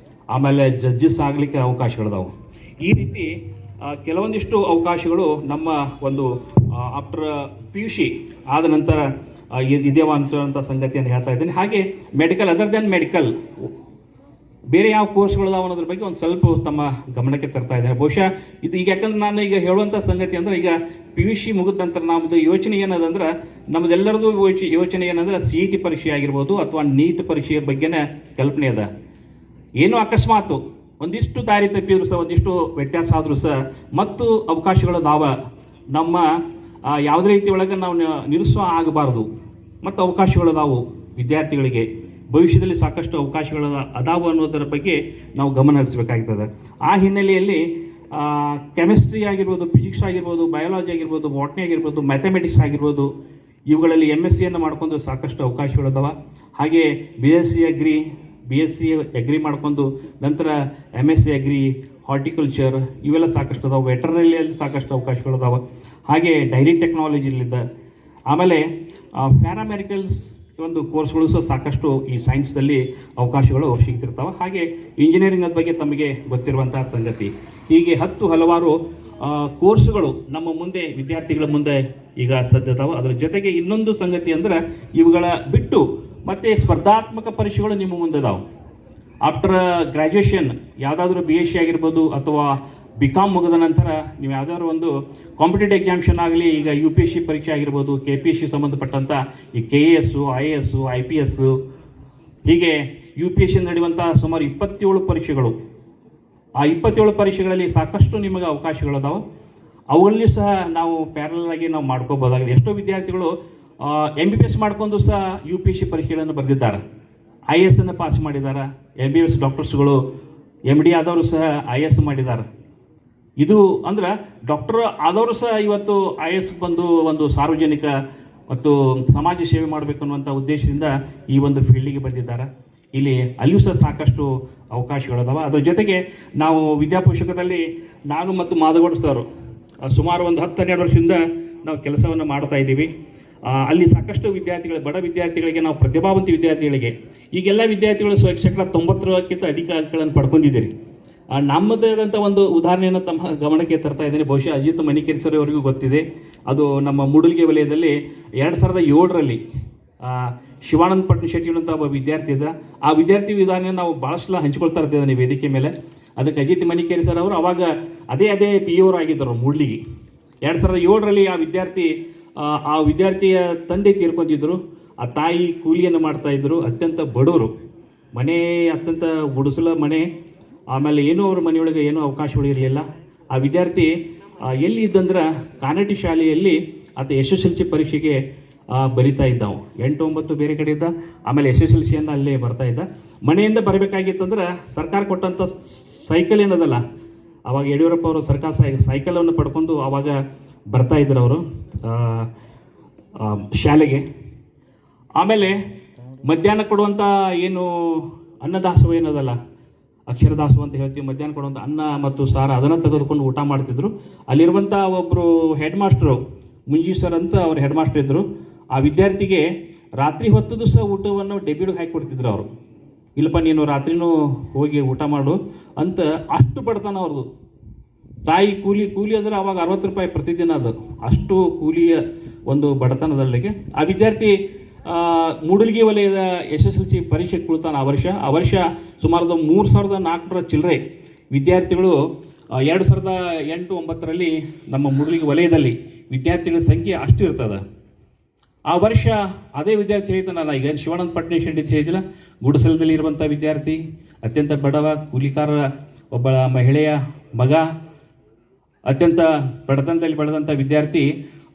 ಆಮೇಲೆ ಜಡ್ಜಸ್ ಆಗಲಿಕ್ಕೆ ಅವಕಾಶಗಳಿದಾವೆ. ಈ ರೀತಿ ಕೆಲವೊಂದಿಷ್ಟು ಅವಕಾಶಗಳು ನಮ್ಮ ಒಂದು ಆಫ್ಟರ್ PUC ಆದ ನಂತರ ಇದೆಯವ ಅನ್ನುವಂಥ ಸಂಗತಿಯನ್ನು ಹೇಳ್ತಾ ಇದ್ದೀನಿ. ಹಾಗೆ ಮೆಡಿಕಲ್, ಅದರ್ ದೆನ್ ಮೆಡಿಕಲ್ ಬೇರೆ ಯಾವ ಕೋರ್ಸ್ಗಳಿದಾವೆ ಅನ್ನೋದ್ರ ಬಗ್ಗೆ ಒಂದು ಸ್ವಲ್ಪ ತಮ್ಮ ಗಮನಕ್ಕೆ ತರ್ತಾ ಇದ್ದಾರೆ. ಬಹುಶಃ ಇದು ಈಗ ಯಾಕಂದ್ರೆ ನಾನು ಈಗ ಹೇಳುವಂಥ ಸಂಗತಿ ಅಂದರೆ, ಈಗ PUC ಮುಗಿದ ನಂತರ ನಮ್ಮದು ಯೋಚನೆ ಏನದಂದ್ರೆ, ನಮ್ಮದೆಲ್ಲರದು ಯೋಚನೆ ಏನಂದ್ರೆ CET ಪರೀಕ್ಷೆ ಆಗಿರ್ಬೋದು ಅಥವಾ ನೀಟ್ ಪರೀಕ್ಷೆಯ ಬಗ್ಗೆನೇ ಕಲ್ಪನೆ ಅದ. ಏನು ಅಕಸ್ಮಾತು ಒಂದಿಷ್ಟು ದಾರಿ ತಪ್ಪಿದ್ರು ಸಹ, ಒಂದಿಷ್ಟು ವ್ಯತ್ಯಾಸ ಆದರೂ ಸಹ ಮತ್ತು ಅವಕಾಶಗಳದಾವ. ನಮ್ಮ ಯಾವುದೇ ರೀತಿ ಒಳಗೆ ನಾವು ನಿರುತ್ಸಾಹ ಆಗಬಾರ್ದು, ಮತ್ತು ಅವಕಾಶಗಳದಾವು ವಿದ್ಯಾರ್ಥಿಗಳಿಗೆ. ಭವಿಷ್ಯದಲ್ಲಿ ಸಾಕಷ್ಟು ಅವಕಾಶಗಳು ಅದಾವು ಅನ್ನೋದರ ಬಗ್ಗೆ ನಾವು ಗಮನ ಹರಿಸಬೇಕಾಗ್ತದೆ. ಆ ಹಿನ್ನೆಲೆಯಲ್ಲಿ ಕೆಮಿಸ್ಟ್ರಿ ಆಗಿರ್ಬೋದು, ಫಿಸಿಕ್ಸ್ ಆಗಿರ್ಬೋದು, ಬಯಾಲಜಿ ಆಗಿರ್ಬೋದು, ಬಾಟ್ನಿ ಆಗಿರ್ಬೋದು, ಮ್ಯಾಥಮೆಟಿಕ್ಸ್ ಆಗಿರ್ಬೋದು, ಇವುಗಳಲ್ಲಿ MSc ಮಾಡ್ಕೊಂಡು ಸಾಕಷ್ಟು ಅವಕಾಶಗಳಿದಾವೆ. ಹಾಗೆ BSc ಅಗ್ರಿ ಮಾಡ್ಕೊಂಡು ನಂತರ MSc ಅಗ್ರಿ, ಹಾರ್ಟಿಕಲ್ಚರ್, ಇವೆಲ್ಲ ಸಾಕಷ್ಟು ಅದಾವೆ. ವೆಟರ್ನರಿಯಲ್ಲಿ ಸಾಕಷ್ಟು ಅವಕಾಶಗಳಿದಾವೆ. ಹಾಗೆ ಡೈರಿ ಟೆಕ್ನಾಲಜಿಲಿದ್ದ, ಆಮೇಲೆ ಪ್ಯಾರಾಮೆಡಿಕಲ್ ಒಂದು ಕೋರ್ಸ್ಗಳು ಸಹ ಸಾಕಷ್ಟು ಈ ಸೈನ್ಸ್ದಲ್ಲಿ ಅವಕಾಶಗಳು ಸಿಗ್ತಿರ್ತಾವೆ. ಹಾಗೆ ಇಂಜಿನಿಯರಿಂಗ್ ಬಗ್ಗೆ ತಮಗೆ ಗೊತ್ತಿರುವಂತಹ ಸಂಗತಿ. ಹೀಗೆ ಹಲವಾರು ಕೋರ್ಸ್ಗಳು ನಮ್ಮ ಮುಂದೆ, ವಿದ್ಯಾರ್ಥಿಗಳ ಮುಂದೆ ಈಗ ಸದ್ಯತಾವೆ. ಅದರ ಜೊತೆಗೆ ಇನ್ನೊಂದು ಸಂಗತಿ ಅಂದರೆ, ಇವುಗಳ ಬಿಟ್ಟು ಮತ್ತೆ ಸ್ಪರ್ಧಾತ್ಮಕ ಪರೀಕ್ಷೆಗಳು ನಿಮ್ಮ ಮುಂದೆ ಇದಾವೆ. ಆಫ್ಟರ್ ಗ್ರ್ಯಾಜುಯೇಷನ್ ಯಾವುದಾದ್ರೂ BSc ಆಗಿರ್ಬೋದು ಅಥವಾ ಬಿ ಕಾಮ್ ಮುಗಿದ ನಂತರ ನೀವು ಯಾವುದಾದ್ರು ಒಂದು ಕಾಂಪಿಟೇಟಿವ್ ಎಕ್ಸಾಮಿಷನ್ ಆಗಲಿ, ಈಗ UPSC ಪರೀಕ್ಷೆ ಆಗಿರ್ಬೋದು, KPSC ಸಂಬಂಧಪಟ್ಟಂಥ ಈ KAS, IAS, IPS, ಹೀಗೆ UPSC ನಡೆಯುವಂಥ ಸುಮಾರು 27 ಪರೀಕ್ಷೆಗಳು. ಆ 27 ಪರೀಕ್ಷೆಗಳಲ್ಲಿ ಸಾಕಷ್ಟು ನಿಮಗೆ ಅವಕಾಶಗಳಿದಾವೆ. ಅವುಗಳಲ್ಲಿ ಸಹ ನಾವು ಪ್ಯಾರಲಲ್ ಆಗಿ ನಾವು ಮಾಡ್ಕೋಬೋದಾಗಿದೆ. ಎಷ್ಟೋ ವಿದ್ಯಾರ್ಥಿಗಳು MBBS ಮಾಡ್ಕೊಂಡು ಸಹ UPSC ಪರೀಕ್ಷೆಗಳನ್ನು ಬರೆದಿದ್ದಾರೆ, IAS ಪಾಸ್ ಮಾಡಿದ್ದಾರೆ. MBBS ಡಾಕ್ಟರ್ಸ್ಗಳು, MD ಆದವರು ಸಹ IAS ಮಾಡಿದ್ದಾರೆ. ಇದು ಅಂದ್ರೆ ಡಾಕ್ಟರ್ ಆದವರು ಸಹ ಇವತ್ತು IAS ಬಂದು ಒಂದು ಸಾರ್ವಜನಿಕ ಮತ್ತು ಸಮಾಜ ಸೇವೆ ಮಾಡಬೇಕು ಅನ್ನುವಂಥ ಉದ್ದೇಶದಿಂದ ಈ ಒಂದು ಫೀಲ್ಡಿಗೆ ಬಂದಿದ್ದಾರೆ. ಅಲ್ಲಿಯೂ ಸಹ ಸಾಕಷ್ಟು ಅವಕಾಶಗಳಿದಾವೆ. ಅದರ ಜೊತೆಗೆ ನಾವು ವಿದ್ಯಾಪೋಷಕದಲ್ಲಿ ನಾನು ಮತ್ತು ಮಾದಗೌಡ ಸರ್ ಸುಮಾರು ಒಂದು 10-12 ವರ್ಷದಿಂದ ನಾವು ಕೆಲಸವನ್ನು ಮಾಡ್ತಾ ಇದ್ದೀವಿ. ಅಲ್ಲಿ ಸಾಕಷ್ಟು ವಿದ್ಯಾರ್ಥಿಗಳು, ಬಡ ವಿದ್ಯಾರ್ಥಿಗಳಿಗೆ, ನಾವು ಪ್ರತಿಭಾವಂತ ವಿದ್ಯಾರ್ಥಿಗಳಿಗೆ, ಈಗೆಲ್ಲ ವಿದ್ಯಾರ್ಥಿಗಳು 90% ಅಧಿಕ ಅಂಕಗಳನ್ನು ಪಡ್ಕೊಂಡಿದ್ದೀರಿ. ನಮ್ಮದಾದಂಥ ಒಂದು ಉದಾಹರಣೆಯನ್ನು ತಮ್ಮ ಗಮನಕ್ಕೆ ತರ್ತಾ ಇದ್ದೀನಿ. ಬಹುಶಃ ಅಜಿತ್ ಮನಿಕೇರಿ ಸರ್ ಅವರಿಗೂ ಗೊತ್ತಿದೆ. ಅದು ನಮ್ಮ ಮೂಡಲ್ಗಿ ವಲಯದಲ್ಲಿ 2007ರಲ್ಲಿ ಶಿವಾನಂದ ಪಟ್ನಶೆಟ್ಟಿ ಅಂತ ಒಬ್ಬ ವಿದ್ಯಾರ್ಥಿ ಇದ್ದ. ಆ ವಿದ್ಯಾರ್ಥಿ ವಿಧಾನ ನಾವು ಭಾಳಷ್ಟು ಹಂಚ್ಕೊಳ್ತಾ ಇರ್ತಿದ್ದಾನೆ ವೇದಿಕೆ ಮೇಲೆ. ಅದಕ್ಕೆ ಅಜಿತ್ ಮನಿಕೇರಿ ಸರ್ ಅವರು ಅವಾಗ ಅದೇ PU ಆಗಿದ್ದರು ಮೂಡ್ಲಿಗೆ. 2007ರಲ್ಲಿ ಆ ವಿದ್ಯಾರ್ಥಿಯ ತಂದೆ ತೀರ್ಕೊಂಡಿದ್ರು. ಆ ತಾಯಿ ಕೂಲಿಯನ್ನು ಮಾಡ್ತಾಯಿದ್ರು. ಅತ್ಯಂತ ಬಡವರು, ಮನೆ ಅತ್ಯಂತ ಗುಡಿಸಲ ಮನೆ. ಆಮೇಲೆ ಏನೂ ಅವ್ರ ಮನೆಯೊಳಗೆ ಏನೂ ಅವಕಾಶಗಳು ಇರಲಿಲ್ಲ. ಆ ವಿದ್ಯಾರ್ಥಿ ಎಲ್ಲಿ ಇದ್ದಂದ್ರೆ ಕಾನಟಿ ಶಾಲೆಯಲ್ಲಿ ಆತ SSLC ಪರೀಕ್ಷೆಗೆ ಬರಿತಾ ಇದ್ದವು. 8, 9 ಬೇರೆ ಕಡೆ ಇದ್ದ. ಆಮೇಲೆ SSLCಯನ್ನು ಅಲ್ಲೇ ಬರ್ತಾ ಇದ್ದ. ಮನೆಯಿಂದ ಬರಬೇಕಾಗಿತ್ತಂದ್ರೆ ಸರ್ಕಾರ ಕೊಟ್ಟಂಥ ಸೈಕಲ್ ಏನದಲ್ಲ, ಆವಾಗ ಯಡಿಯೂರಪ್ಪ ಅವರು ಸರ್ಕಾರ ಸೈಕಲನ್ನು ಪಡ್ಕೊಂಡು ಆವಾಗ ಬರ್ತಾ ಇದ್ರು ಅವರು ಶಾಲೆಗೆ. ಆಮೇಲೆ ಮಧ್ಯಾಹ್ನ ಕೊಡುವಂಥ ಏನು ಅನ್ನದಾಸೋಹ ಏನದಲ್ಲ, ಅಕ್ಷರದಾಸೋಹ ಅಂತ ಹೇಳ್ತೀವಿ. ಮಧ್ಯಾಹ್ನ ಕೊಡುವಂಥ ಅನ್ನ ಮತ್ತು ಸಾರ ಅದನ್ನು ತೆಗೆದುಕೊಂಡು ಊಟ ಮಾಡ್ತಿದ್ರು. ಅಲ್ಲಿರುವಂಥ ಒಬ್ಬರು ಹೆಡ್ ಮಾಸ್ಟ್ರು, ಮುಂಜಿ ಸರ್ ಅಂತ ಅವ್ರ ಹೆಡ್ ಮಾಸ್ಟರ್ ಇದ್ದರು. ಆ ವಿದ್ಯಾರ್ಥಿಗೆ ರಾತ್ರಿ ಹೊತ್ತದು ಸಹ ಊಟವನ್ನು ಡೆಬ್ಬಿಗೆ ಹಾಕಿ ಕೊಡ್ತಿದ್ರು ಅವರು. ಇಲ್ಲಪ್ಪ ನೀನು ರಾತ್ರಿನೂ ಹೋಗಿ ಊಟ ಮಾಡು ಅಂತ. ಅಷ್ಟು ಬಡತನ ಅವ್ರದ್ದು. ತಾಯಿ ಕೂಲಿ ಅಂದರೆ ಅವಾಗ 60 ರೂಪಾಯಿ ಪ್ರತಿದಿನ ಅದು. ಅಷ್ಟು ಕೂಲಿಯ ಒಂದು ಬಡತನದಲ್ಲಿಗೆ ಆ ವಿದ್ಯಾರ್ಥಿ ಮೂಡಲ್ಗಿ ವಲಯದ SSLC ಪರೀಕ್ಷೆ ಕುಳಿತಾನೆ ಆ ವರ್ಷ ಸುಮಾರು 3400 ಚಿಲ್ಲರೆ ವಿದ್ಯಾರ್ಥಿಗಳು 2008-09ರಲ್ಲಿ ನಮ್ಮ ಮೂಡಲ್ಗಿ ವಲಯದಲ್ಲಿ ವಿದ್ಯಾರ್ಥಿಗಳ ಸಂಖ್ಯೆ ಅಷ್ಟು ಇರ್ತದೆ. ಆ ವರ್ಷ ಅದೇ ವಿದ್ಯಾರ್ಥಿ ಹೇಳ್ತಾನಲ್ಲ, ಈಗ ಶಿವಾನಂದ ಪಟ್ನಶೆಟ್ಟಿ ಹೇಳಿದಿಲ್ಲ, ಗುಡಿಸಲದಲ್ಲಿ ಇರುವಂಥ ವಿದ್ಯಾರ್ಥಿ, ಅತ್ಯಂತ ಬಡವ ಕೂಲಿಕಾರ, ಒಬ್ಬ ಮಹಿಳೆಯ ಮಗ, ಅತ್ಯಂತ ಬಡತನದಲ್ಲಿ ಬೆಳೆದಂಥ ವಿದ್ಯಾರ್ಥಿ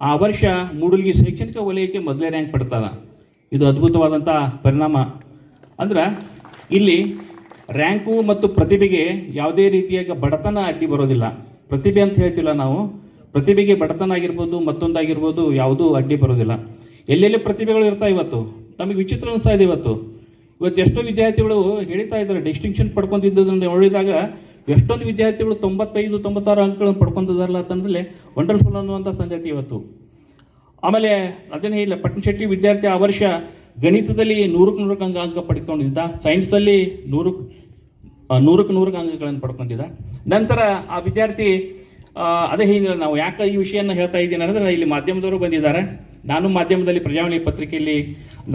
ಆ ವರ್ಷ ಮೂಡಲ್ಗಿ ಶೈಕ್ಷಣಿಕ ವಲಯಕ್ಕೆ ಮೊದಲೇ ರ್ಯಾಂಕ್ ಪಡ್ತಾನೆ. ಇದು ಅದ್ಭುತವಾದಂಥ ಪರಿಣಾಮ. ಅಂದ್ರೆ ಇಲ್ಲಿ ರ್ಯಾಂಕು ಮತ್ತು ಪ್ರತಿಭೆಗೆ ಯಾವುದೇ ರೀತಿಯಾಗಿ ಬಡತನ ಅಡ್ಡಿ ಬರೋದಿಲ್ಲ. ಪ್ರತಿಭೆ ಅಂತ ಹೇಳ್ತಿಲ್ಲ ನಾವು, ಪ್ರತಿಭೆಗೆ ಬಡತನ ಆಗಿರ್ಬೋದು, ಮತ್ತೊಂದಾಗಿರ್ಬೋದು, ಯಾವುದೂ ಅಡ್ಡಿ ಬರೋದಿಲ್ಲ. ಎಲ್ಲೆಲ್ಲಿ ಪ್ರತಿಭೆಗಳು ಇರ್ತಾ ಇವತ್ತು ನಮಗೆ ವಿಚಿತ್ರ ಅನಿಸ್ತಾ ಇದೆ. ಇವತ್ತು ಎಷ್ಟೋ ವಿದ್ಯಾರ್ಥಿಗಳು ಹೇಳ್ತಾ ಇದ್ದಾರೆ ಡಿಸ್ಟಿಂಕ್ಷನ್ ಪಡ್ಕೊಂಡಿದ್ದದನ್ನು ನೋಡಿದಾಗ ಎಷ್ಟೊಂದು ವಿದ್ಯಾರ್ಥಿಗಳು 95-96 ಅಂಕಗಳನ್ನು ಪಡ್ಕೊಂಡಿದ್ದಾರಲ್ಲ ಅಂತಂದರೆ ವಂಡರ್ಫುಲ್ ಅನ್ನುವಂಥ ಸಂಗತಿ ಇವತ್ತು. ಆಮೇಲೆ ಅದನ್ನೇ ಇಲ್ಲ, ಪಟ್ನಶೆಟ್ಟಿ ವಿದ್ಯಾರ್ಥಿ ಆ ವರ್ಷ ಗಣಿತದಲ್ಲಿ 100ಕ್ಕೆ ಅಂಕ ಪಡ್ಕೊಂಡಿದ್ದ, ಸೈನ್ಸಲ್ಲಿ 100ಕ್ಕೆ ಅಂಕಗಳನ್ನು ಪಡ್ಕೊಂಡಿದ್ದ. ನಂತರ ಆ ವಿದ್ಯಾರ್ಥಿ ಅದೇ ಹೇಳಿಲ್ಲ, ನಾವು ಯಾಕೆ ಈ ವಿಷಯನ ಹೇಳ್ತಾ ಇದ್ದೀನಿ ಅಂದರೆ, ಇಲ್ಲಿ ಮಾಧ್ಯಮದವರು ಬಂದಿದ್ದಾರೆ. ನಾನು ಮಾಧ್ಯಮದಲ್ಲಿ ಪ್ರಜಾವಾಣಿ ಪತ್ರಿಕೆಯಲ್ಲಿ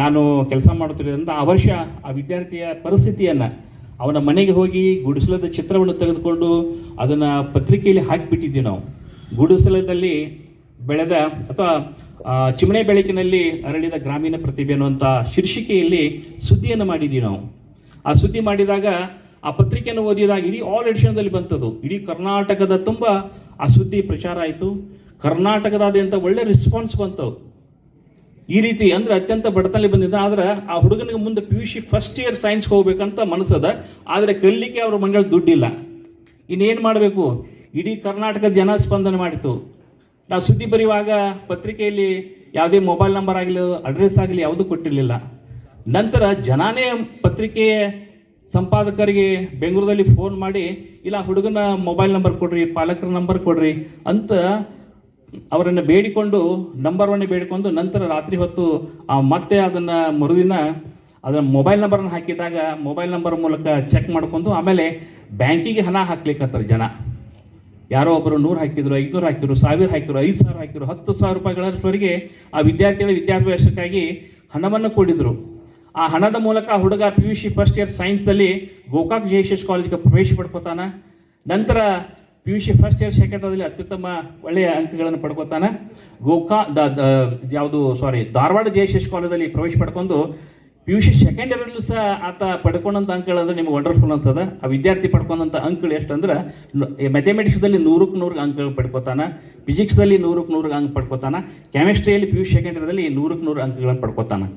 ನಾನು ಕೆಲಸ ಮಾಡುತ್ತಿರೋದ್ರಿಂದ ಆ ವರ್ಷ ಆ ವಿದ್ಯಾರ್ಥಿಯ ಪರಿಸ್ಥಿತಿಯನ್ನು ಅವನ ಮನೆಗೆ ಹೋಗಿ ಗುಡಿಸಲದ ಚಿತ್ರವನ್ನು ತೆಗೆದುಕೊಂಡು ಅದನ್ನು ಪತ್ರಿಕೆಯಲ್ಲಿ ಹಾಕಿಬಿಟ್ಟಿದ್ದೀವಿ ನಾವು. ಗುಡಿಸಲದಲ್ಲಿ ಬೆಳೆದ ಅಥವಾ ಚಿಮಣೆ ಬೆಳಕಿನಲ್ಲಿ ಅರಳಿದ ಗ್ರಾಮೀಣ ಪ್ರತಿಭೆ ಅನ್ನುವಂಥ ಶೀರ್ಷಿಕೆಯಲ್ಲಿ ಸುದ್ದಿಯನ್ನು ಮಾಡಿದ್ದೀವಿ ನಾವು. ಆ ಸುದ್ದಿ ಮಾಡಿದಾಗ ಆ ಪತ್ರಿಕೆಯನ್ನು ಓದಿದಾಗ ಇಡೀ ಆಲ್ ಎಡಿಷನ್ದಲ್ಲಿ ಬಂತದ್ದು. ಇಡೀ ಕರ್ನಾಟಕದ ತುಂಬ ಆ ಸುದ್ದಿ ಪ್ರಚಾರ ಆಯಿತು. ಕರ್ನಾಟಕದಾದ್ಯಂತ ಒಳ್ಳೆ ರೆಸ್ಪಾನ್ಸ್ ಬಂತು. ಈ ರೀತಿ ಅಂದರೆ ಅತ್ಯಂತ ಬಡತನದಲ್ಲಿ ಬಂದಿದ್ದ. ಆದರೆ ಆ ಹುಡುಗನಿಗೆ ಮುಂದೆ PUC ಫಸ್ಟ್ ಇಯರ್ ಸೈನ್ಸ್ಗೆ ಹೋಗ್ಬೇಕಂತ ಮನಸ್ಸದ. ಆದರೆ ಕಲಿಲಿಕ್ಕೆ ಅವ್ರ ಮಂಗಳ ದುಡ್ಡಿಲ್ಲ. ಇನ್ನೇನು ಮಾಡಬೇಕು? ಇಡೀ ಕರ್ನಾಟಕ ಜನ ಸ್ಪಂದನೆ ಮಾಡಿತು. ನಾವು ಸುದ್ದಿ ಬರೆಯುವಾಗ ಪತ್ರಿಕೆಯಲ್ಲಿ ಯಾವುದೇ ಮೊಬೈಲ್ ನಂಬರ್ ಆಗಲಿ, ಅಡ್ರೆಸ್ ಆಗಲಿ ಯಾವುದೂ ಕೊಟ್ಟಿರಲಿಲ್ಲ. ನಂತರ ಜನಾನೇ ಪತ್ರಿಕೆಯ ಸಂಪಾದಕರಿಗೆ ಬೆಂಗಳೂರಲ್ಲಿ ಫೋನ್ ಮಾಡಿ, ಇಲ್ಲ ಹುಡುಗನ ಮೊಬೈಲ್ ನಂಬರ್ ಕೊಡ್ರಿ, ಪಾಲಕರ ನಂಬರ್ ಕೊಡ್ರಿ ಅಂತ ಅವರನ್ನು ಬೇಡಿಕೊಂಡು, ನಂಬರನ್ನು ಬೇಡಿಕೊಂಡು, ನಂತರ ರಾತ್ರಿ ಹೊತ್ತು ಮತ್ತೆ ಅದನ್ನು ಮರುದಿನ ಅದನ್ನು ಮೊಬೈಲ್ ನಂಬರನ್ನು ಹಾಕಿದಾಗ ಮೊಬೈಲ್ ನಂಬರ್ ಮೂಲಕ ಚೆಕ್ ಮಾಡ್ಕೊಂಡು ಆಮೇಲೆ ಬ್ಯಾಂಕಿಗೆ ಹಣ ಹಾಕ್ಲಿಕ್ಕತ್ತಾರೆ ಜನ. ಯಾರೋ ಒಬ್ಬರು 100 ಹಾಕಿದ್ರು, 500 ಹಾಕಿದ್ರು, 1000 ಹಾಕಿದ್ರು, 5000 ಹಾಕಿದ್ರು, 10,000 ರೂಪಾಯಿಗಳವರೆಗೆ ಆ ವಿದ್ಯಾರ್ಥಿಗಳ ವಿದ್ಯಾಭ್ಯಾಸಕ್ಕಾಗಿ ಹಣವನ್ನು ಕೊಡಿದ್ರು. ಆ ಹಣದ ಮೂಲಕ ಹುಡುಗ PUC ಫಸ್ಟ್ ಇಯರ್ ಸೈನ್ಸ್ದಲ್ಲಿ ಗೋಕಾಕ್ JSS ಕಾಲೇಜಿಗೆ ಪ್ರವೇಶ ಪಡ್ಕೋತಾನೆ. ನಂತರ PUC ಫಸ್ಟ್ ಇಯರ್ ಸೆಕೆಂಡರಲ್ಲಿ ಅತ್ಯುತ್ತಮ ಒಳ್ಳೆಯ ಅಂಕಗಳನ್ನು ಪಡ್ಕೋತಾನೆ. ಧಾರವಾಡ JSS ಕಾಲೇಜಲ್ಲಿ ಪ್ರವೇಶ ಪಡ್ಕೊಂಡು PUC ಸೆಕೆಂಡ್ ಇಯರಲ್ಲೂ ಸಹ ಆತ ಪಡ್ಕೊಂಡಂಥ ಅಂಕಗಳಂದ್ರೆ ನಿಮಗೆ ವಂಡರ್ಫುಲ್ ಅನ್ಸದ. ಆ ವಿದ್ಯಾರ್ಥಿ ಪಡ್ಕೊಂಡಂಥ ಅಂಕಗಳು ಎಷ್ಟು ಅಂದ್ರೆ, ಮ್ಯಾಥಮೆಟಿಕ್ಸ್ದಲ್ಲಿ 100ಕ್ಕೆ ಅಂಕಗಳು ಪಡ್ಕೋತಾನೆ, ಫಿಸಿಕ್ಸ್ದಲ್ಲಿ 100ಕ್ಕೆ ಅಂಕ ಪಡ್ಕೋತಾನೆ, ಕೆಮಿಸ್ಟ್ರಿಯಲ್ಲಿ PUC ಸೆಕೆಂಡ್ ಇಯರಲ್ಲಿ 100ಕ್ಕೆ ಅಂಕಗಳನ್ನು ಪಡ್ಕೋತಾನೆ.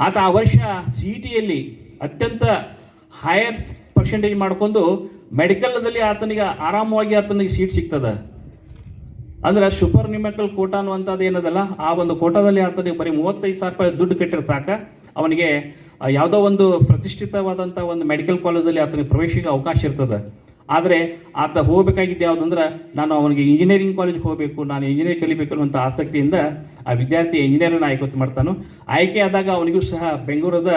ಆತ ಆ ವರ್ಷ CETಯಲ್ಲಿ ಅತ್ಯಂತ ಹೈಯರ್ ಪರ್ಸೆಂಟೇಜ್ ಮಾಡಿಕೊಂಡು ಮೆಡಿಕಲ್ದಲ್ಲಿ ಆತನಿಗೆ ಆರಾಮವಾಗಿ ಸೀಟ್ ಸಿಗ್ತದೆ. ಅಂದ್ರೆ ಸೂಪರ್ ನ್ಯೂಮೆರಿಕಲ್ ಕೋಟಾ ಅನ್ನುವಂಥದ್ದು ಏನದಲ್ಲ, ಆ ಒಂದು ಕೋಟಾದಲ್ಲಿ ಆತನಿಗೆ ಬರೀ 35,000 ರೂಪಾಯಿ ದುಡ್ಡು ಕಟ್ಟಿರೋ ಸಾಕ ಅವನಿಗೆ ಯಾವುದೋ ಒಂದು ಪ್ರತಿಷ್ಠಿತವಾದಂಥ ಒಂದು ಮೆಡಿಕಲ್ ಕಾಲೇಜಲ್ಲಿ ಆತನಿಗೆ ಪ್ರವೇಶಕ್ಕೆ ಅವಕಾಶ ಇರ್ತದೆ. ಆದರೆ ಆತ ಹೋಗಬೇಕಾಗಿದ್ದು ಯಾವುದಂದ್ರೆ ನಾನು ಅವನಿಗೆ ಇಂಜಿನಿಯರಿಂಗ್ ಕಾಲೇಜ್ಗೆ ಹೋಗಬೇಕು, ನಾನು ಇಂಜಿನಿಯರ್ ಕಲಿಬೇಕು ಅನ್ನುವಂಥ ಆಸಕ್ತಿಯಿಂದ ಆ ವಿದ್ಯಾರ್ಥಿ ಇಂಜಿನಿಯರನ್ನು ಆಯ್ಕೆ ಮಾಡ್ತಾನೋ. ಆಯ್ಕೆ ಆದಾಗ ಅವನಿಗೂ ಸಹ ಬೆಂಗಳೂರದ